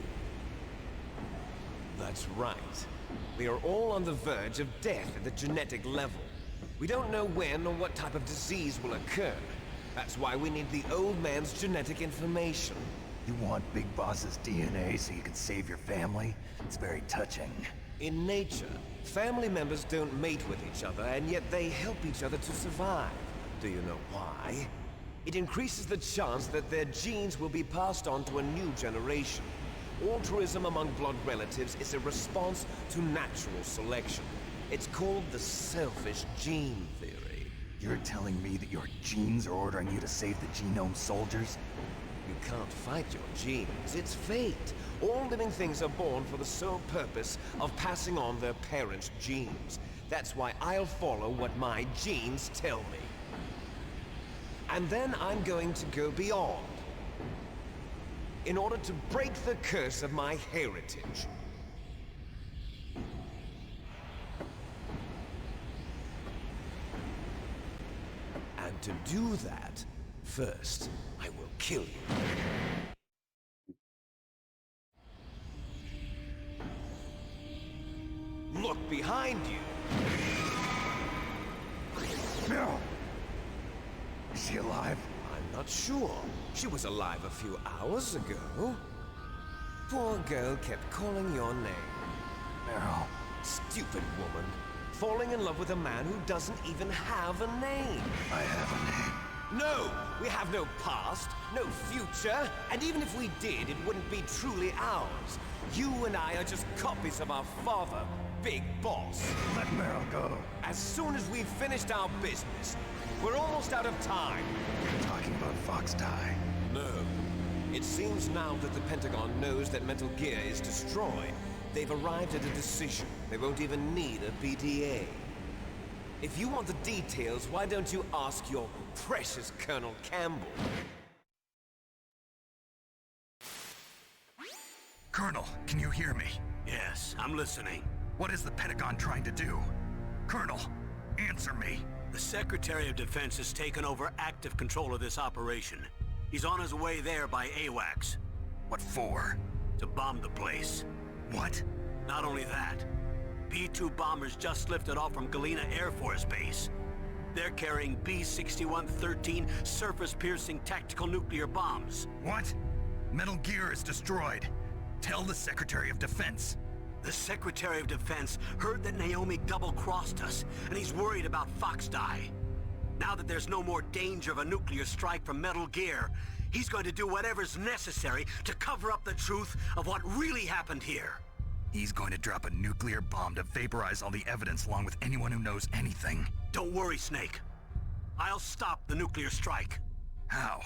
That's right. We are all on the verge of death at the genetic level. We don't know when or what type of disease will occur. That's why we need the old man's genetic information. You want Big Boss's DNA so you can save your family? It's very touching. In nature, family members don't mate with each other, and yet they help each other to survive. Do you know why? It increases the chance that their genes will be passed on to a new generation. Altruism among blood relatives is a response to natural selection. It's called the selfish gene theory. You're telling me that your genes are ordering you to save the Genome Soldiers? You can't fight your genes. It's fate. All living things are born for the sole purpose of passing on their parents' genes. That's why I'll follow what my genes tell me. And then I'm going to go beyond. In order to break the curse of my heritage. And to do that, first, I will kill you. Look behind you. No! Is she alive? I'm not sure. She was alive a few hours ago. Poor girl kept calling your name. Meryl. Stupid woman. Falling in love with a man who doesn't even have a name. I have a name. No! We have no past, no future, and even if we did, it wouldn't be truly ours. You and I are just copies of our father, Big Boss. Let Meryl go. As soon as we've finished our business, we're almost out of time. You're talking about Fox Die. No. It seems now that the Pentagon knows that Metal Gear is destroyed. They've arrived at a decision. They won't even need a PTA. If you want the details, why don't you ask your precious Colonel Campbell? Colonel, can you hear me? Yes, I'm listening. What is the Pentagon trying to do? Colonel, answer me. The Secretary of Defense has taken over active control of this operation. He's on his way there by AWACS. What for? To bomb the place. What? Not only that, B-2 bombers just lifted off from Galena Air Force Base. They're carrying B-6113 surface-piercing tactical nuclear bombs. What? Metal Gear is destroyed. Tell the Secretary of Defense. The Secretary of Defense heard that Naomi double-crossed us, and he's worried about Fox Die. Now that there's no more danger of a nuclear strike from Metal Gear, he's going to do whatever's necessary to cover up the truth of what really happened here. He's going to drop a nuclear bomb to vaporize all the evidence along with anyone who knows anything. Don't worry, Snake. I'll stop the nuclear strike. How?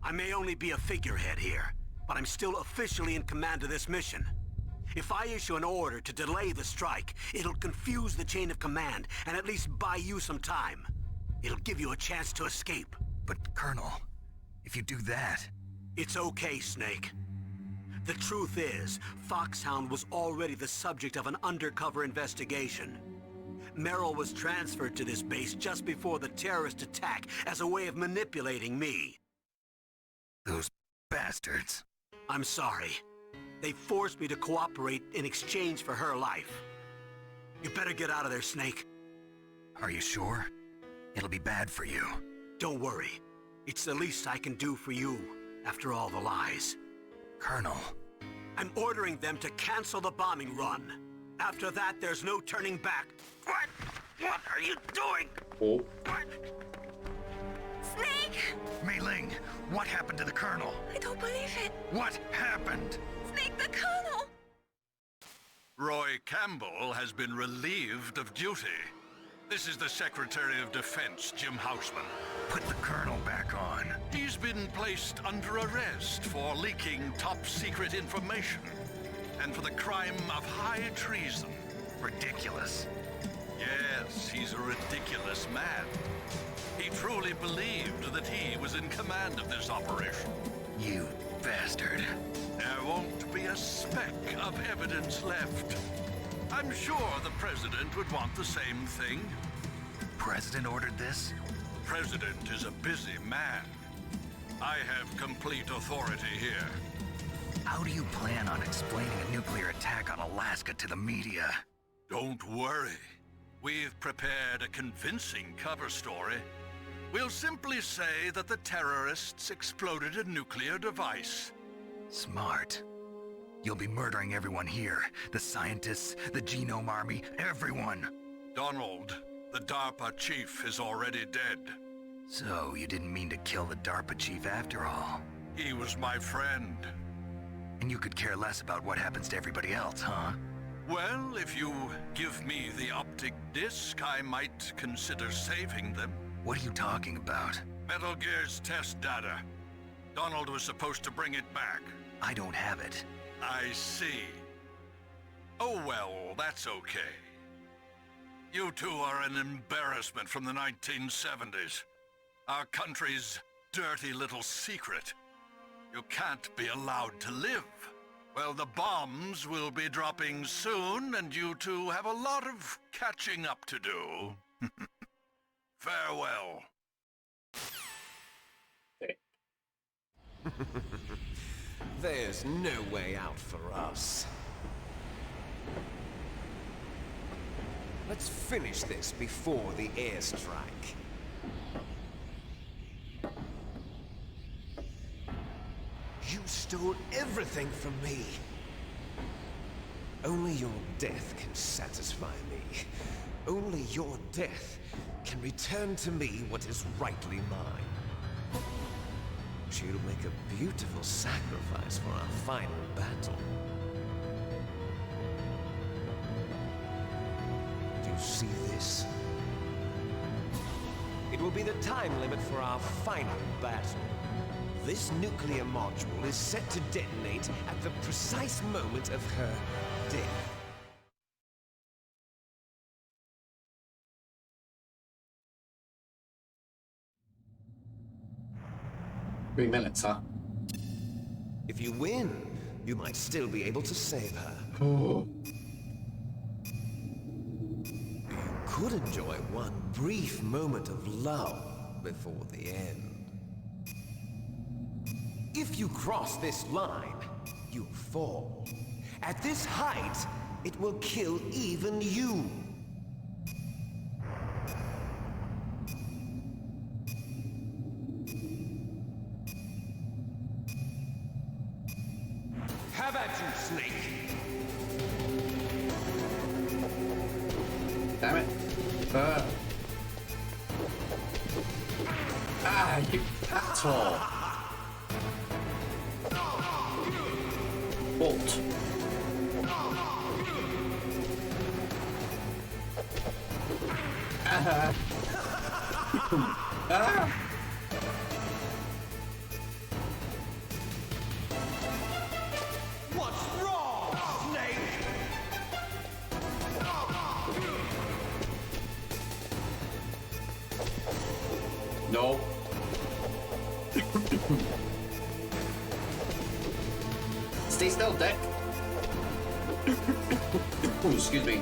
I may only be a figurehead here, but I'm still officially in command of this mission. If I issue an order to delay the strike, it'll confuse the chain of command and at least buy you some time. It'll give you a chance to escape. But, Colonel, if you do that... It's okay, Snake. The truth is, Foxhound was already the subject of an undercover investigation. Meryl was transferred to this base just before the terrorist attack as a way of manipulating me. Those bastards. I'm sorry. They forced me to cooperate in exchange for her life. You better get out of there, Snake. Are you sure? It'll be bad for you. Don't worry. It's the least I can do for you, after all the lies. Colonel. I'm ordering them to cancel the bombing run. After that, there's no turning back. What? What are you doing? Oh. What? Snake! Mei Ling, what happened to the Colonel? I don't believe it. What happened? Snake, the Colonel! Roy Campbell has been relieved of duty. This is the Secretary of Defense, Jim Houseman. Put the Colonel back on. He's been placed under arrest for leaking top-secret information and for the crime of high treason. Ridiculous. Yes, he's a ridiculous man. He truly believed that he was in command of this operation. You bastard. There won't be a speck of evidence left. I'm sure the President would want the same thing. President ordered this? President is a busy man. I have complete authority here. How do you plan on explaining a nuclear attack on Alaska to the media? Don't worry. We've prepared a convincing cover story. We'll simply say that the terrorists exploded a nuclear device. Smart. You'll be murdering everyone here. The scientists, the Genome Army, everyone. Donald, the DARPA chief, is already dead. So you didn't mean to kill the DARPA chief after all? He was my friend. And you could care less about what happens to everybody else, huh? Well, if you give me the optic disc, I might consider saving them. What are you talking about? Metal Gear's test data. Donald was supposed to bring it back. I don't have it. I see. Oh well, that's okay. You two are an embarrassment from the 1970s. Our country's dirty little secret. You can't be allowed to live. Well, the bombs will be dropping soon, and you two have a lot of catching up to do. Farewell. There's no way out for us. Let's finish this before the airstrike. You stole everything from me. Only your death can satisfy me. Only your death can return to me what is rightly mine. She'll make a beautiful sacrifice for our final battle. Do you see this? It will be the time limit for our final battle. This nuclear module is set to detonate at the precise moment of her death. 3 minutes, huh? If you win, you might still be able to save her. Oh. You could enjoy one brief moment of love before the end. If you cross this line, you fall. At this height, it will kill even you. Have at you, Snake! Damn it. You asshole. Bolt. What's wrong, Snake? No. Stay still, Dick. Ooh, excuse me.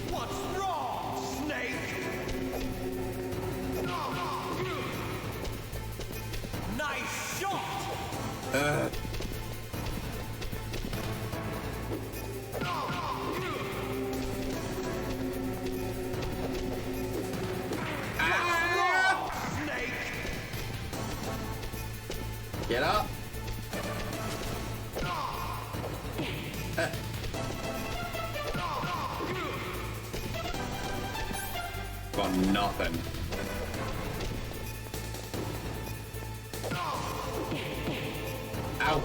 What's wrong, Snake? Nice shot! Get up. Got nothing. Ow.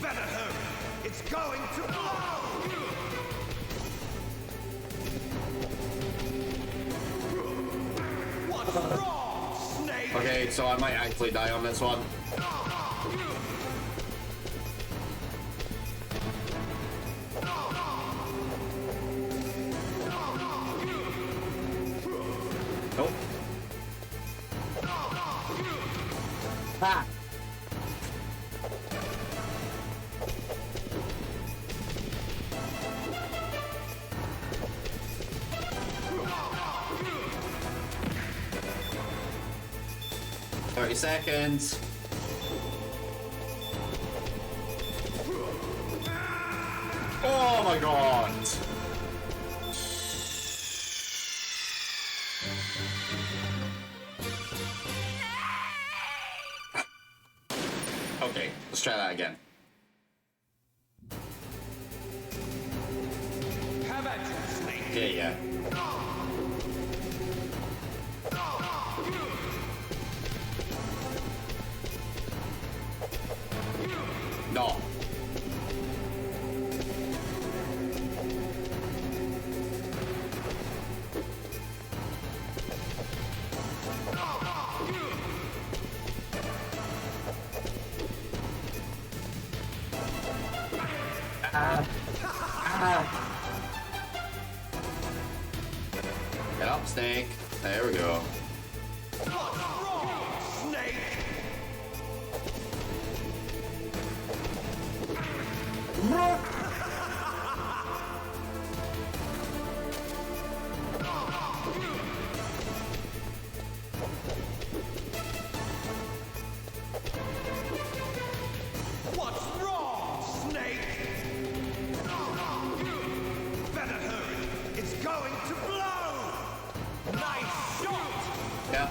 Better hurry! It's going to blow! What's wrong, Snake? Okay, so I might actually die on this one. Nope. Ha! Seconds. Oh my god. Okay, let's try that again. Have at you, Snake. Yeah. No. Get up, Snake. There we go. What's wrong, Snake? What's wrong, Snake? Better hurry. It's going to blow. Nice shot. Yeah.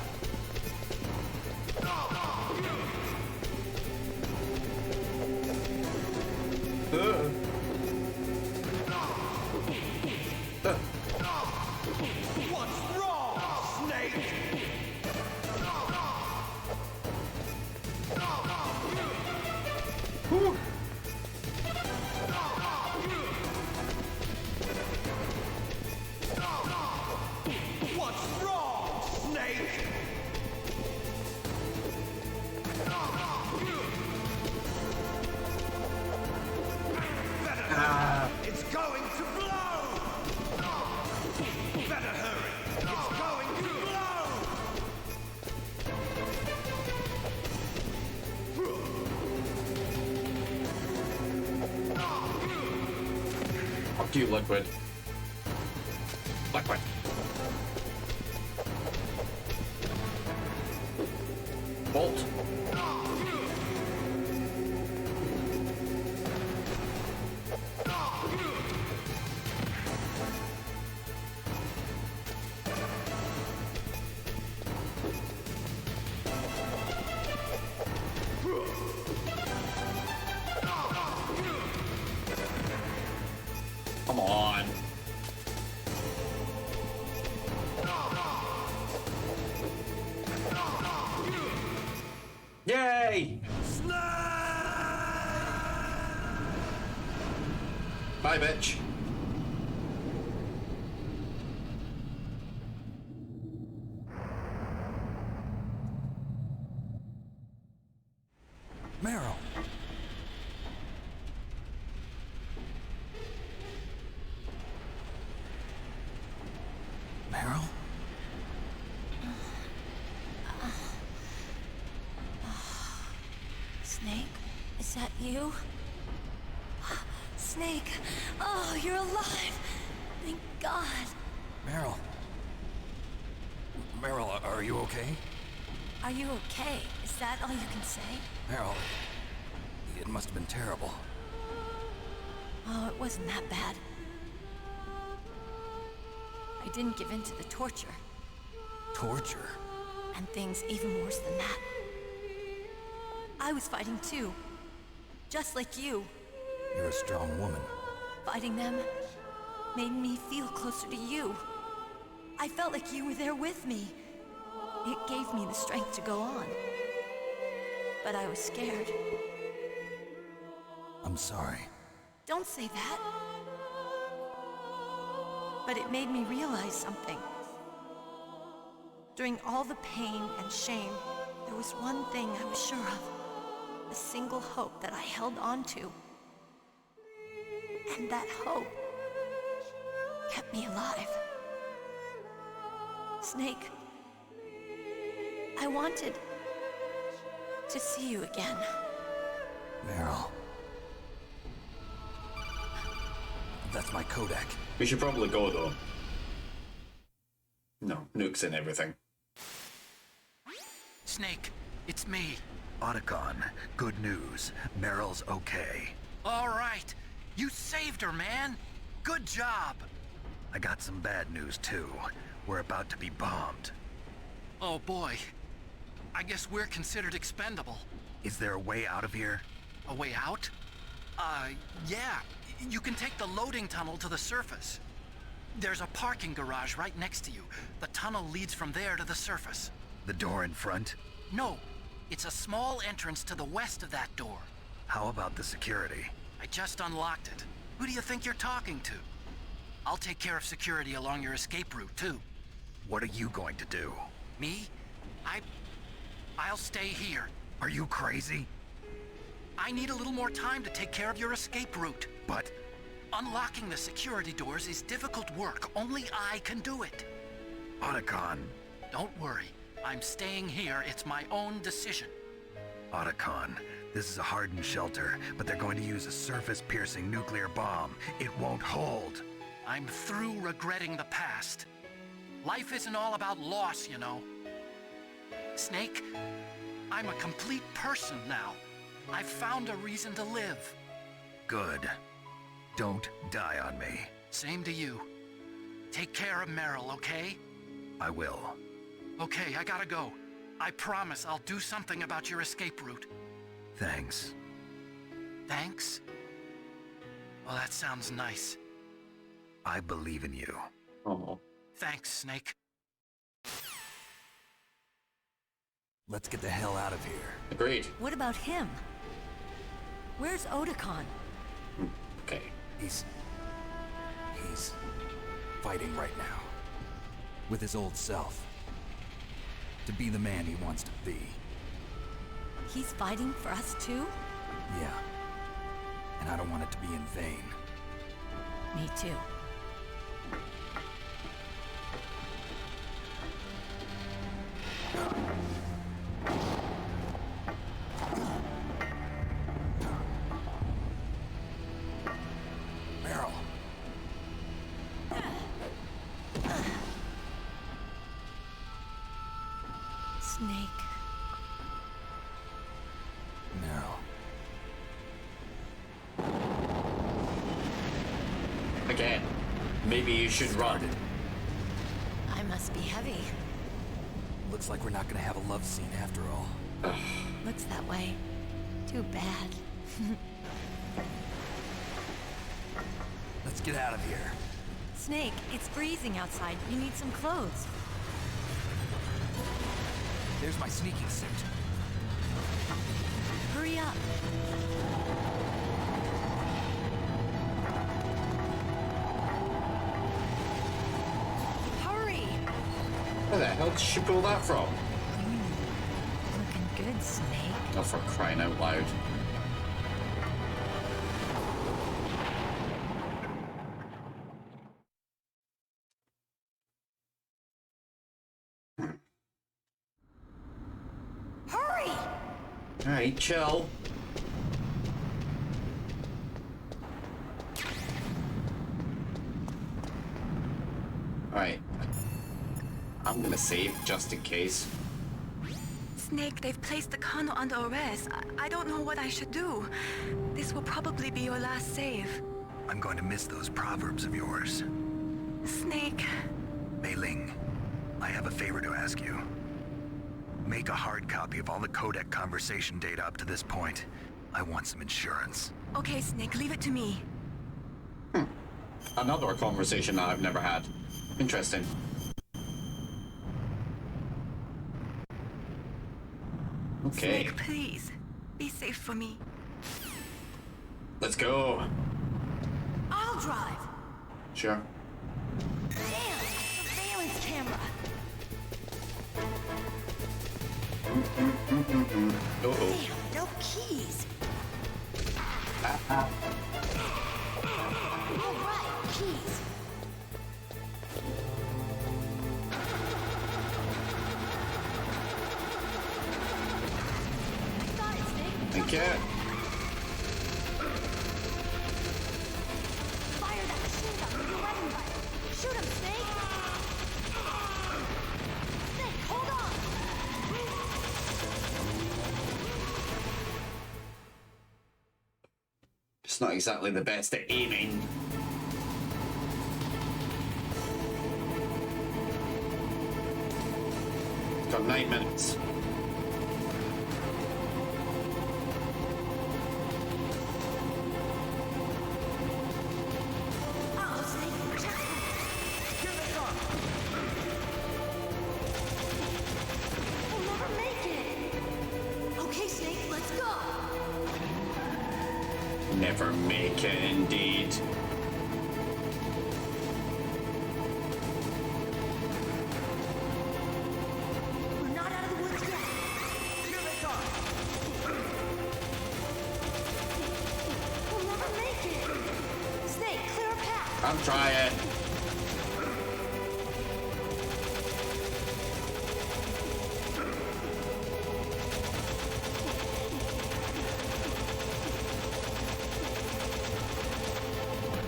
What's wrong, Snake? Whew. What's wrong, Snake? Better hurry. It's going to blow. Better hurry. It's going to Fuck you, Liquid. Liquid. Bolt. Come on. Yay! Bye, bitch. Meryl. Meryl? Snake, is that you? Snake, oh, you're alive! Thank God. Meryl. Meryl, are you okay? Are you okay? Is that all you can say? Meryl, it must have been terrible. Oh, it wasn't that bad. I didn't give in to the torture. Torture? And things even worse than that. I was fighting too. Just like you. You're a strong woman. Fighting them made me feel closer to you. I felt like you were there with me. It gave me the strength to go on. But I was scared. I'm sorry. Don't say that. But it made me realize something. During all the pain and shame, there was one thing I was sure of. A single hope that I held on to. And that hope kept me alive. Snake, I wanted to see you again. Meryl. That's my Kodak. We should probably go, though. No, nukes and everything. Snake, it's me. Otacon, good news. Meryl's okay. All right. You saved her, man. Good job. I got some bad news, too. We're about to be bombed. Oh, boy. I guess we're considered expendable. Is there a way out of here? A way out? Yeah. You can take the loading tunnel to the surface. There's a parking garage right next to you. The tunnel leads from there to the surface. The door in front? No. It's a small entrance to the west of that door. How about the security? I just unlocked it. Who do you think you're talking to? I'll take care of security along your escape route, too. What are you going to do? Me? I'll stay here. Are you crazy? I need a little more time to take care of your escape route. But Unlocking the security doors is difficult work. Only I can do it. Otacon. Don't worry. I'm staying here. It's my own decision. Otacon. This is a hardened shelter, but they're going to use a surface-piercing nuclear bomb. It won't hold. I'm through regretting the past. Life isn't all about loss, you know. Snake, I'm a complete person now. I've found a reason to live. Good. Don't die on me. Same to you. Take care of Meryl, okay? I will. Okay, I gotta go. I promise I'll do something about your escape route. Thanks. Thanks? Well, that sounds nice. I believe in you. Oh. Thanks, Snake. Let's get the hell out of here. Agreed. What about him? Where's Otacon? Okay. He's fighting right now. With his old self. To be the man he wants to be. He's fighting for us too? Yeah. And I don't want it to be in vain. Me too. Meryl. Snake. Meryl. Again, maybe you should run. I must be heavy. Looks like we're not gonna have a love scene after all. Looks that way. Too bad. Let's get out of here. Snake, it's freezing outside. You need some clothes. There's my sneaking suit. Hurry up. Hurry! Where the hell did she pull that from? Looking good, Snake. Oh, for crying out loud. Hurry! Alright, chill. Alright. I'm gonna save just in case. Snake, they've placed the Kano under arrest. I don't know what I should do. This will probably be your last save. I'm going to miss those proverbs of yours. Snake. Mei Ling, I have a favor to ask you. Make a hard copy of all the codec conversation data up to this point. I want some insurance. Okay, Snake, leave it to me. Another conversation that I've never had. Interesting. Okay. Snake, please. Be safe for me. Let's go. I'll drive. Sure. Damn! Surveillance camera. Uh-oh. Damn, no keys. All right, keys. Got it, Snake. Thank you. Fire that machine gun with your weapon rifle. Shoot him, Snake. Snake, hold on. It's not exactly the best at aiming. Got 9 minutes. Uh-oh, Snake. Attack. Here they come! We'll never make it. Okay, Snake, let's go. Never make it, indeed. We're not out of the woods yet. Here they come! We'll never make it. Snake, I'm trying.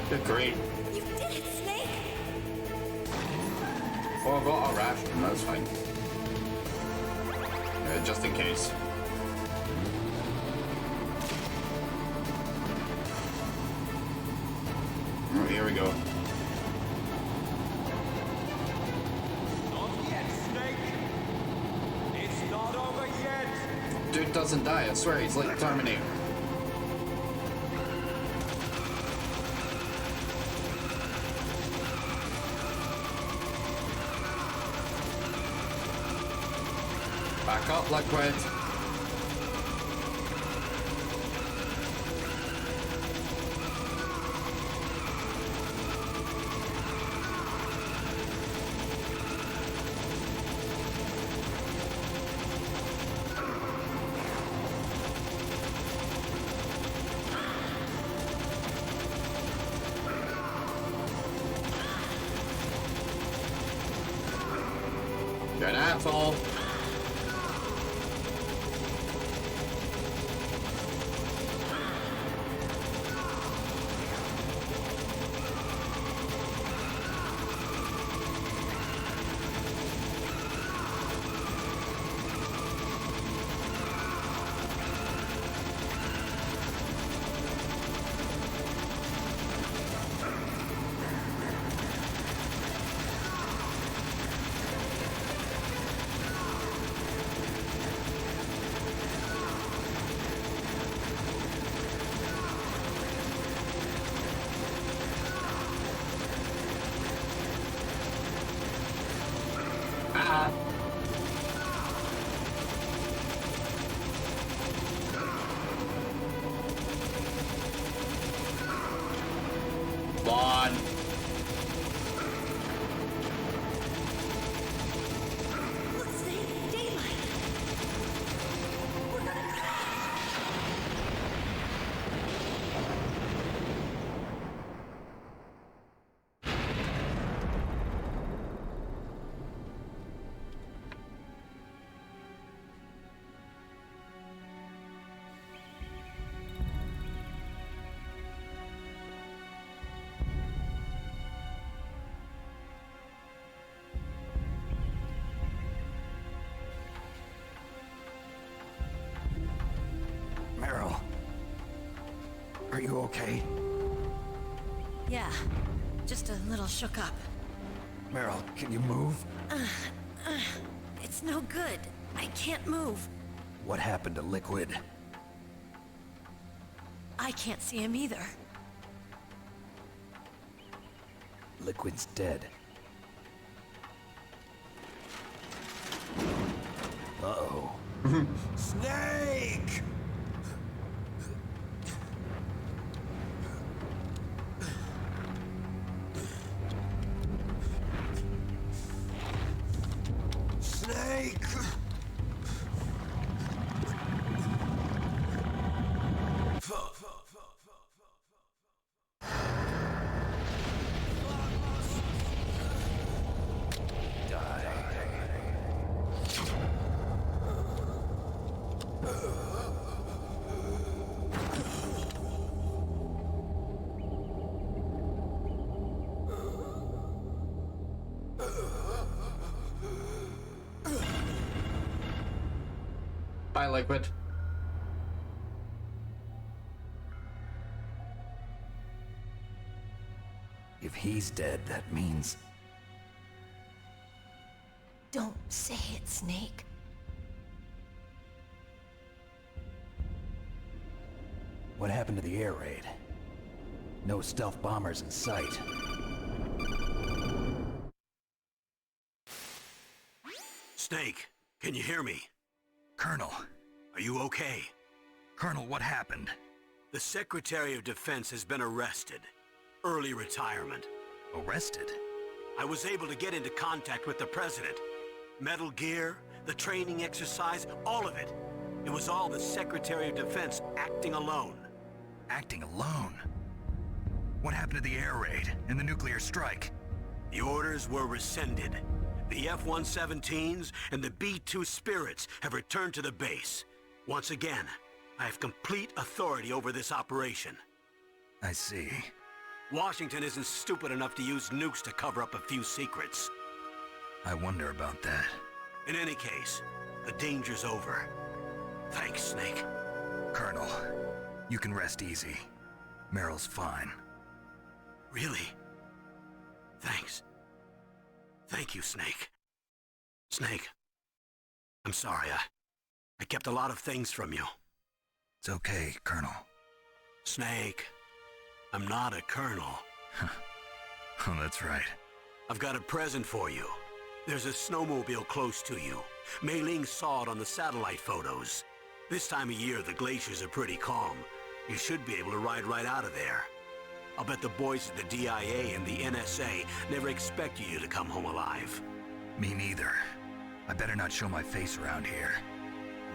Good grief. You did it, Snake! Oh, I got a ration. That's fine. Just in case. Oh, here we go. Not yet, Snake. It's not over yet. Dude doesn't die, I swear, he's like Terminator. Back up, Liquid. You're an asshole. Vaughn. Look, Snake, daylight! We're gonna crash! Meryl. Are you okay? Yeah, just a little shook up. Meryl, can you move? It's no good. I can't move. What happened to Liquid? I can't see him either. Liquid's dead. Uh-oh. Snake! Snake! Bye, Liquid. If he's dead, that means... Don't say it, Snake. What happened to the air raid? No stealth bombers in sight. Snake, can you hear me? Colonel. Are you okay? Colonel, what happened? The Secretary of Defense has been arrested. Early retirement. Arrested? I was able to get into contact with the President. Metal Gear, the training exercise, all of it. It was all the Secretary of Defense acting alone. Acting alone? What happened to the air raid and the nuclear strike? The orders were rescinded. The F-117s and the B-2 Spirits have returned to the base. Once again, I have complete authority over this operation. I see. Washington isn't stupid enough to use nukes to cover up a few secrets. I wonder about that. In any case, the danger's over. Thanks, Snake. Colonel, you can rest easy. Meryl's fine. Really? Thanks. Thank you, Snake. Snake, I'm sorry, I kept a lot of things from you. It's okay, Colonel. Snake, I'm not a colonel. Oh, that's right. I've got a present for you. There's a snowmobile close to you. Mei Ling saw it on the satellite photos. This time of year, the glaciers are pretty calm. You should be able to ride right out of there. I'll bet the boys at the DIA and the NSA never expected you to come home alive. Me neither. I better not show my face around here.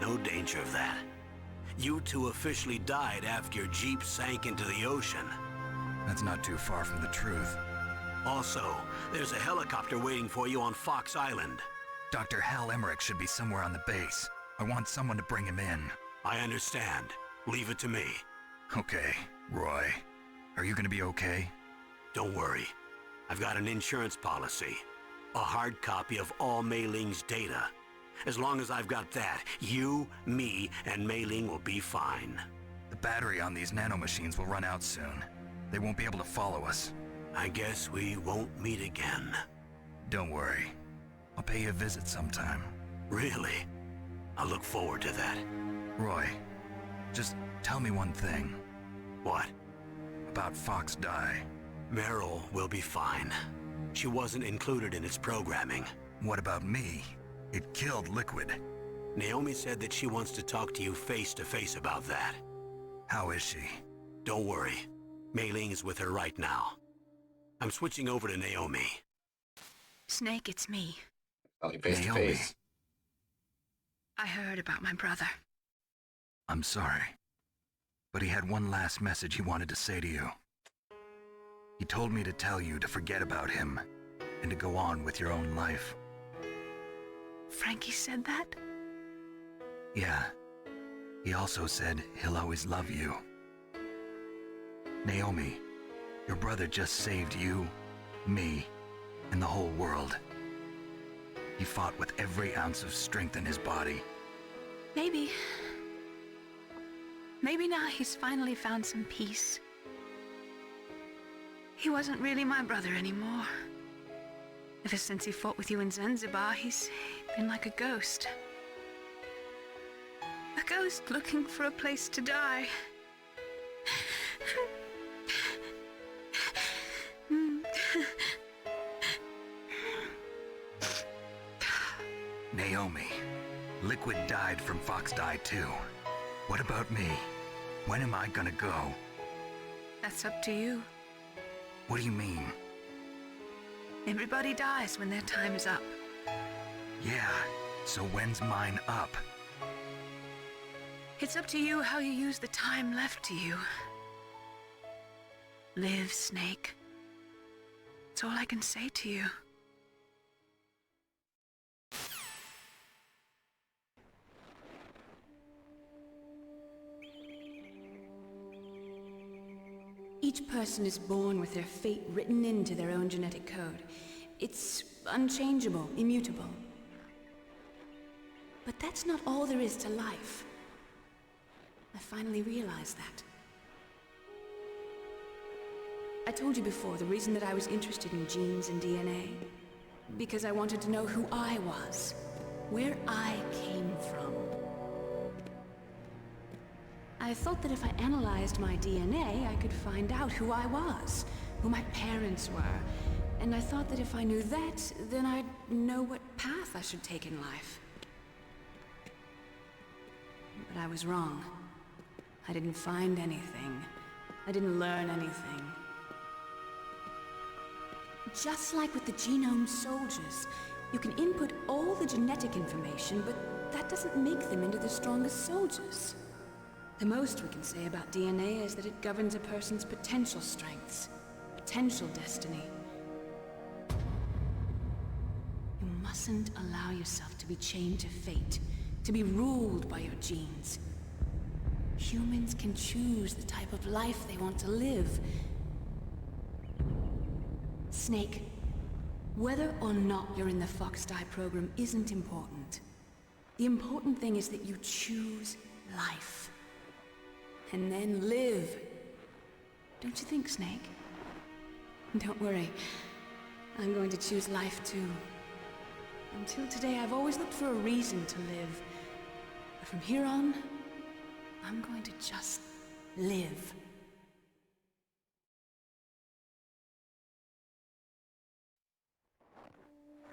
No danger of that. You two officially died after your Jeep sank into the ocean. That's not too far from the truth. Also, there's a helicopter waiting for you on Fox Island. Dr. Hal Emmerich should be somewhere on the base. I want someone to bring him in. I understand. Leave it to me. Okay, Roy. Are you gonna be okay? Don't worry. I've got an insurance policy. A hard copy of all Mei Ling's data. As long as I've got that, you, me, and Mei Ling will be fine. The battery on these nanomachines will run out soon. They won't be able to follow us. I guess we won't meet again. Don't worry. I'll pay you a visit sometime. Really? I look forward to that. Roy, just tell me one thing. What? About Fox Die. Meryl will be fine. She wasn't included in its programming. What about me? It killed Liquid. Naomi said that she wants to talk to you face to face about that. How is she? Don't worry. Mei Ling is with her right now. I'm switching over to Naomi. Snake, it's me. Face to face. I heard about my brother. I'm sorry. But he had one last message he wanted to say to you. He told me to tell you to forget about him and to go on with your own life. Frankie said that? Yeah. He also said he'll always love you. Naomi, your brother just saved you, me, and the whole world. He fought with every ounce of strength in his body. Maybe now he's finally found some peace. He wasn't really my brother anymore. Ever since he fought with you in Zanzibar, he's been like a ghost. A ghost looking for a place to die. Naomi, Liquid died from Fox Die too. What about me? When am I gonna go? That's up to you. What do you mean? Everybody dies when their time is up. Yeah, so when's mine up? It's up to you how you use the time left to you. Live, Snake. That's all I can say to you. Each person is born with their fate written into their own genetic code. It's unchangeable, immutable. But that's not all there is to life. I finally realized that. I told you before the reason that I was interested in genes and DNA. Because I wanted to know who I was, where I came from. I thought that if I analyzed my DNA, I could find out who I was, who my parents were, and I thought that if I knew that, then I'd know what path I should take in life. But I was wrong. I didn't find anything. I didn't learn anything. Just like with the genome soldiers, you can input all the genetic information, but that doesn't make them into the strongest soldiers. The most we can say about DNA is that it governs a person's potential strengths. potential destiny. You mustn't allow yourself to be chained to fate, to be ruled by your genes. Humans can choose the type of life they want to live. Snake, whether or not you're in the Fox Die program isn't important. The important thing is that you choose life. And then live. Don't you think, Snake? Don't worry. I'm going to choose life too. Until today, I've always looked for a reason to live. But from here on, I'm going to just live.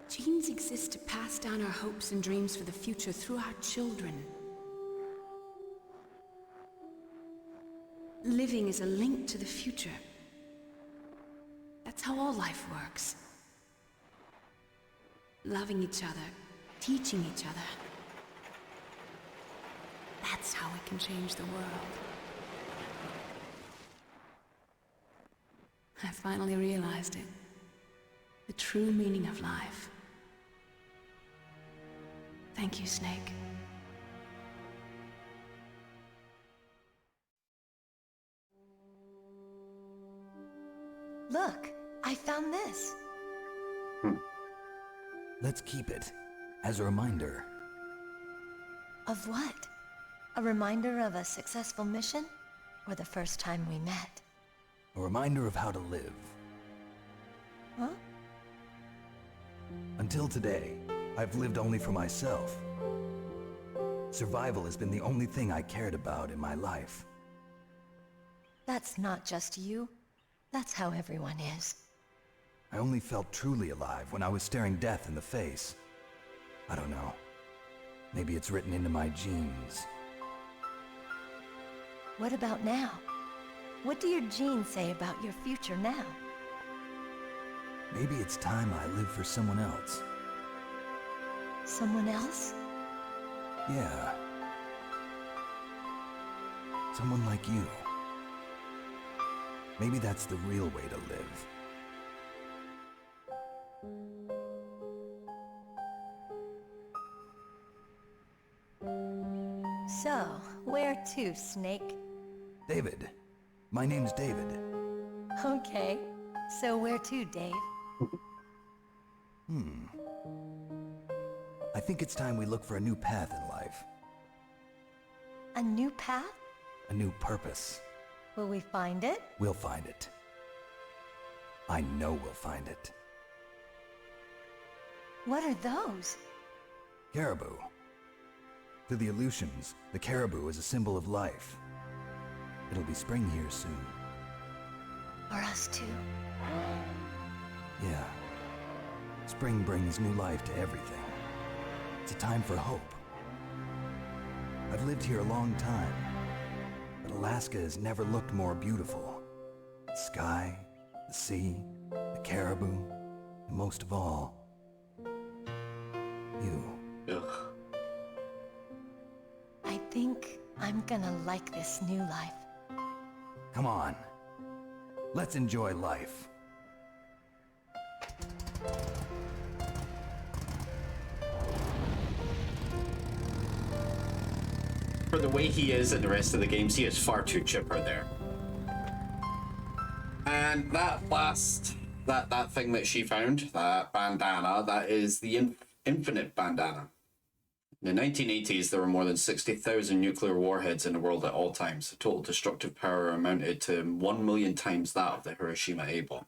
Genes exist to pass down our hopes and dreams for the future through our children. Living is a link to the future. That's how all life works. Loving each other, teaching each other. That's how we can change the world. I finally realized it. The true meaning of life. Thank you, Snake. Look, I found this. Let's keep it as a reminder. Of what? A reminder of a successful mission? Or the first time we met? A reminder of how to live. Huh? Until today, I've lived only for myself. Survival has been the only thing I cared about in my life. That's not just you. That's how everyone is. I only felt truly alive when I was staring death in the face. I don't know. Maybe it's written into my genes. What about now? What do your genes say about your future now? Maybe it's time I live for someone else. Someone else? Yeah. Someone like you. Maybe that's the real way to live. So, where to, Snake? David. My name's David. Okay. So where to, Dave? I think it's time we look for a new path in life. A new path? A new purpose. Will we find it? We'll find it. I know we'll find it. What are those? Caribou. To the Aleutians, the caribou is a symbol of life. It'll be spring here soon. For us too. Yeah. Spring brings new life to everything. It's a time for hope. I've lived here a long time, but Alaska has never looked more beautiful. The sky, the sea, the caribou, and most of all, you. Ugh. I think I'm gonna like this new life. Come on. Let's enjoy life. For the way he is in the rest of the games, he is far too chipper there. And that that thing that she found, that bandana, that is the infinite bandana. In the 1980s, there were more than 60,000 nuclear warheads in the world at all times. The total destructive power amounted to 1 million times that of the Hiroshima A bomb.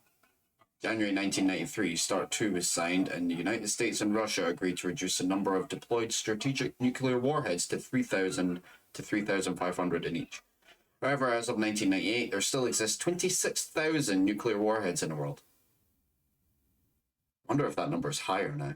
January 1993, START 2 was signed, and the United States and Russia agreed to reduce the number of deployed strategic nuclear warheads to 3,000 to 3,500 in each. However, as of 1998, there still exists 26,000 nuclear warheads in the world. I wonder if that number is higher now.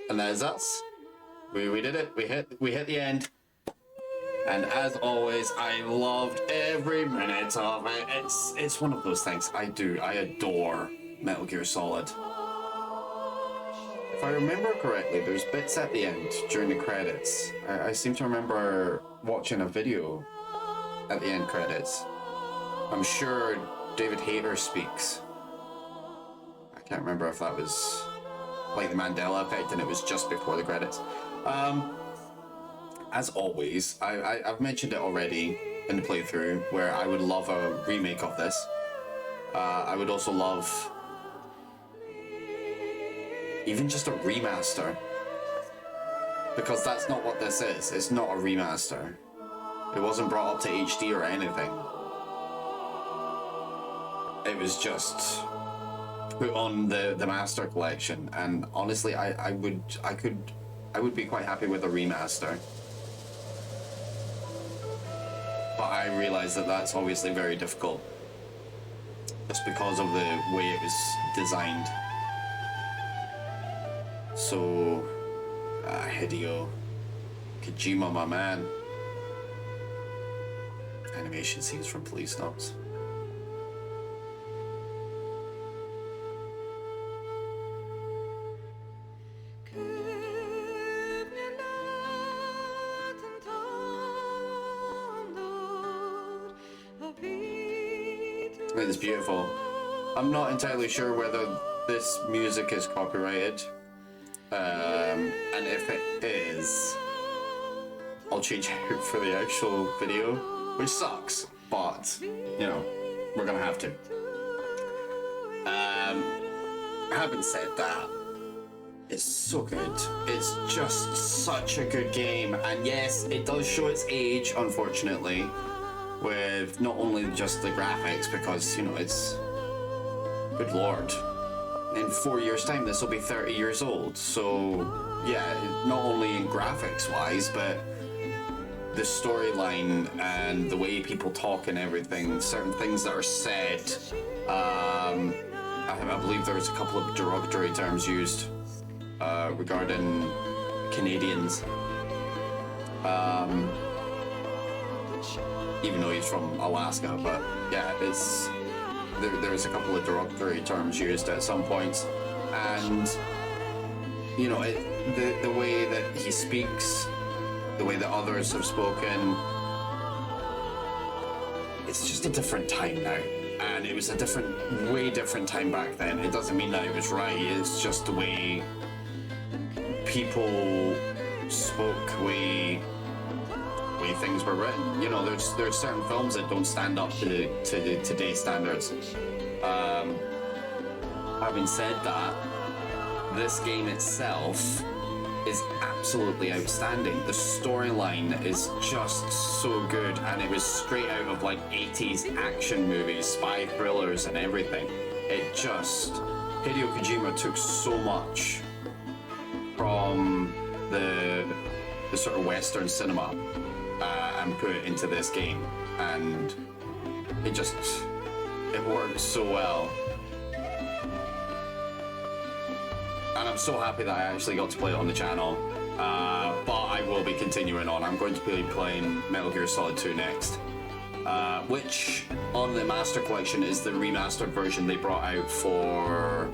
And there's us. We did it. We hit the end. And as always, I loved every minute of it. It's one of those things I adore Metal Gear Solid. If I remember correctly, there's bits at the end during the credits. I seem to remember watching a video at the end credits. I'm sure David Hayter speaks. I can't remember if that was like the Mandela effect and it was just before the credits. As always, I've mentioned it already in the playthrough where I would love a remake of this. I would also love even just a remaster, because that's not what this is. It's not a remaster. It wasn't brought up to HD or anything. It was just put on the Master Collection, and honestly, I would be quite happy with a remaster. But I realize that that's obviously very difficult, just because of the way it was designed. So, Hideo Kojima, my man. Animation scenes from Police Notes. It's beautiful. I'm not entirely sure whether this music is copyrighted. And if it is, I'll change it out for the actual video, which sucks, but, you know, we're gonna have to. Having said that, it's so good. It's just such a good game, and yes, it does show its age, unfortunately, with not only just the graphics, because, you know, it's... Good lord. In 4 years' time, this will be 30 years old, so, yeah, not only in graphics-wise, but the storyline and the way people talk and everything, certain things that are said. I believe there was a couple of derogatory terms used regarding Canadians. Even though he's from Alaska, but yeah, it's there's a couple of derogatory terms used at some points, and you know, the way that he speaks, the way that others have spoken, it's just a different time now, and it was a way different time back then. It doesn't mean that it was right, it's just the way people spoke, way things were written. You know, there's certain films that don't stand up to today's standards. Having said that, this game itself is absolutely outstanding. The storyline is just so good, and it was straight out of like 80s action movies, spy thrillers and everything. It just... Hideo Kojima took so much from the sort of Western cinema and put it into this game, and it worked so well. And I'm so happy that I actually got to play it on the channel, but I will be continuing on. I'm going to be playing Metal Gear Solid 2 next, which on the Master Collection is the remastered version they brought out for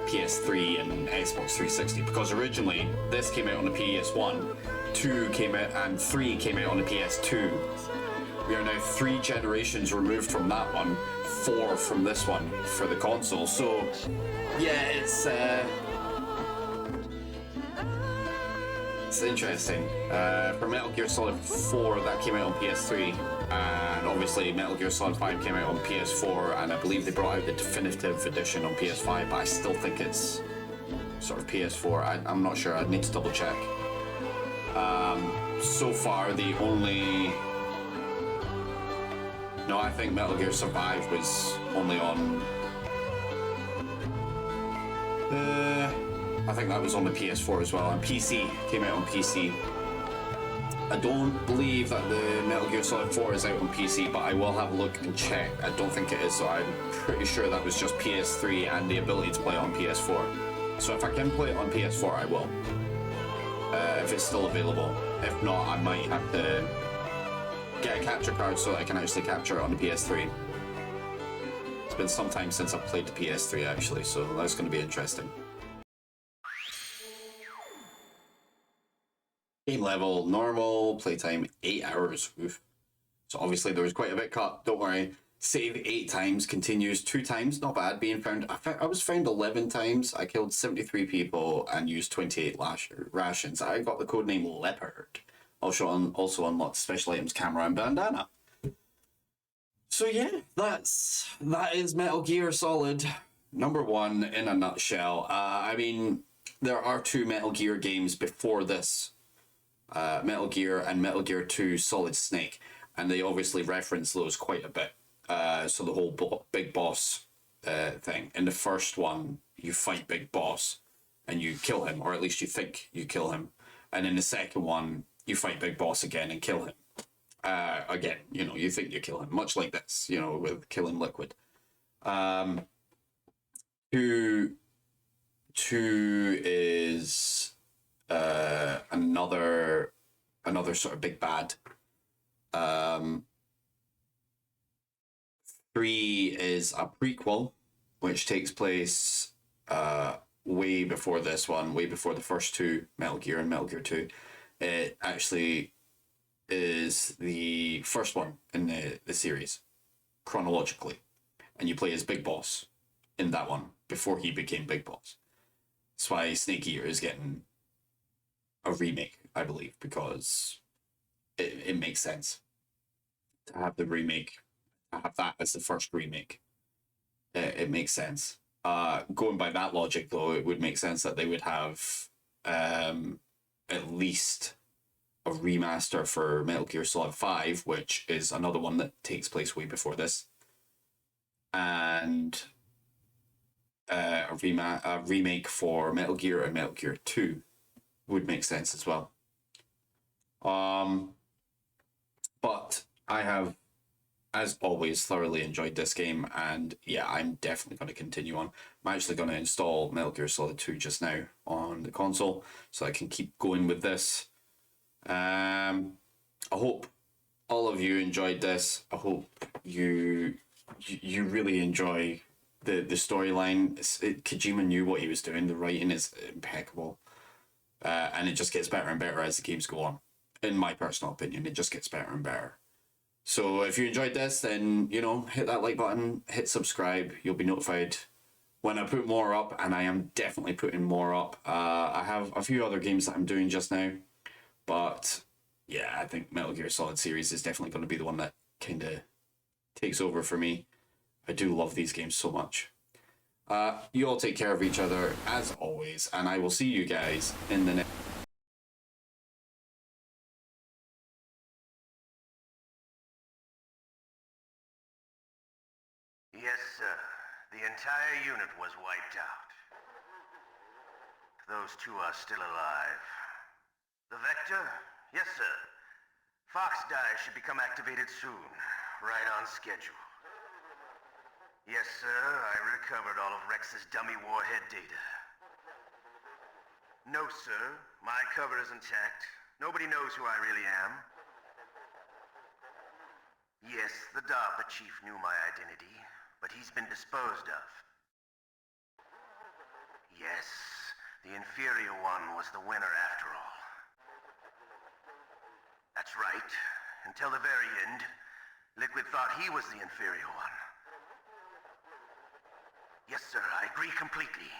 PS3 and Xbox 360, because originally this came out on the PS1, 2 came out, and 3 came out on the PS2. We are now 3 generations removed from that one, 4 from this one for the console. So yeah, it's interesting. For Metal Gear Solid 4, that came out on PS3, and obviously Metal Gear Solid 5 came out on PS4, and I believe they brought out the definitive edition on PS5, but I still think it's sort of PS4. I'm not sure, I'd need to double check. So far, the only... No, I think Metal Gear Survive was only on... I think that was on the PS4 as well, and PC, came out on PC. I don't believe that the Metal Gear Solid 4 is out on PC, but I will have a look and check. I don't think it is, so I'm pretty sure that was just PS3 and the ability to play it on PS4. So if I can play it on PS4, I will. If it's still available. If not, I might have to get a capture card so I can actually capture it on the PS3. It's been some time since I've played the PS3 actually, so that's going to be interesting. Game level, normal, playtime 8 hours. Oof. So obviously there was quite a bit cut, don't worry. Save 8 times, continues 2 times, not bad. Being found, I was found 11 times. I killed 73 people and used 28 rations. I got the codename Leopard. Also unlocked special items, camera and bandana. So yeah, that is Metal Gear Solid #1 in a nutshell. I mean, there are 2 Metal Gear games before this. Metal Gear and Metal Gear 2 Solid Snake, and they obviously reference those quite a bit. So the whole Big Boss thing. In the first one, you fight Big Boss and you kill him, or at least you think you kill him. And in the second one, you fight Big Boss again and kill him. Again, you know, you think you kill him, much like this, you know, with killing Liquid. Two is another sort of big bad. 3 is a prequel, which takes place way before this one, way before the first 2, Metal Gear and Metal Gear 2. It actually is the first one in the series, chronologically. And you play as Big Boss in that one, before he became Big Boss. That's why Snake Eater is getting a remake, I believe, because it makes sense to have the remake. Have that as the first remake. It makes sense. Going by that logic, though, it would make sense that they would have at least a remaster for Metal Gear Solid 5, which is another one that takes place way before this, and a remake for Metal Gear and Metal Gear 2 would make sense as well. But I have, as always, thoroughly enjoyed this game, and yeah, I'm definitely going to continue on. I'm actually going to install Metal Gear Solid 2 just now on the console, so I can keep going with this. I hope all of you enjoyed this. I hope you really enjoy the storyline. Kojima knew what he was doing. The writing is impeccable, and it just gets better and better as the games go on. In my personal opinion, it just gets better and better. So if you enjoyed this, then, you know, hit that like button, hit subscribe. You'll be notified when I put more up, and I am definitely putting more up. I have a few other games that I'm doing just now, but yeah, I think Metal Gear Solid series is definitely going to be the one that kind of takes over for me. I do love these games so much. You all take care of each other, as always, and I will see you guys in the next... Yes, sir. The entire unit was wiped out. Those 2 are still alive. The Vector? Yes, sir. Fox Die should become activated soon. Right on schedule. Yes, sir. I recovered all of Rex's dummy warhead data. No, sir. My cover is intact. Nobody knows who I really am. Yes, the DARPA chief knew my identity, but he's been disposed of. Yes, the inferior one was the winner after all. That's right. Until the very end, Liquid thought he was the inferior one. Yes, sir, I agree completely.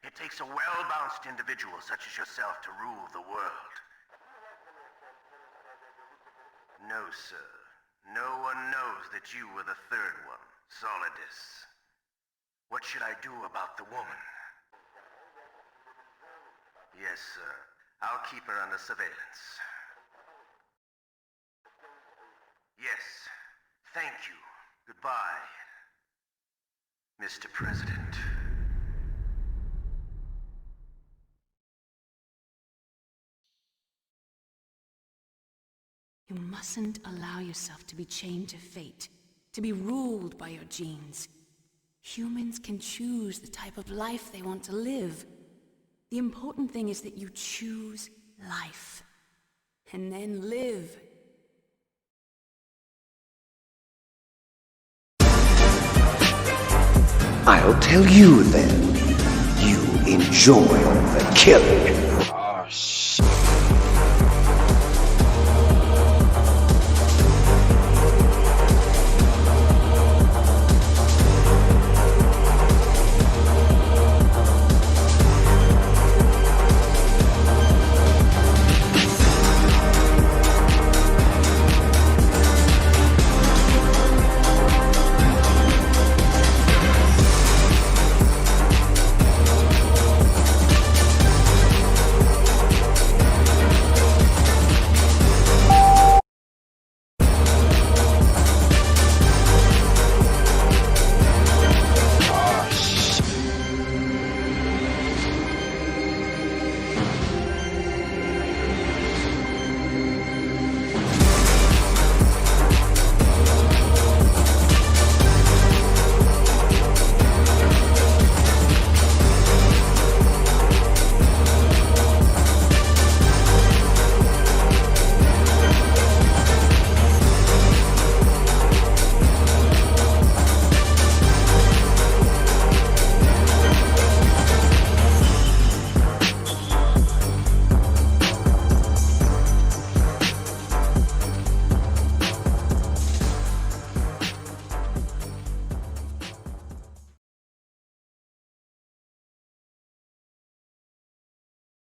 It takes a well-balanced individual such as yourself to rule the world. No, sir. No one knows that you were the third one, Solidus. What should I do about the woman? Yes, sir. I'll keep her under surveillance. Yes. Thank you. Goodbye, Mr. President. You mustn't allow yourself to be chained to fate, to be ruled by your genes. Humans can choose the type of life they want to live. The important thing is that you choose life, and then live I'll tell you then. You enjoy the killing.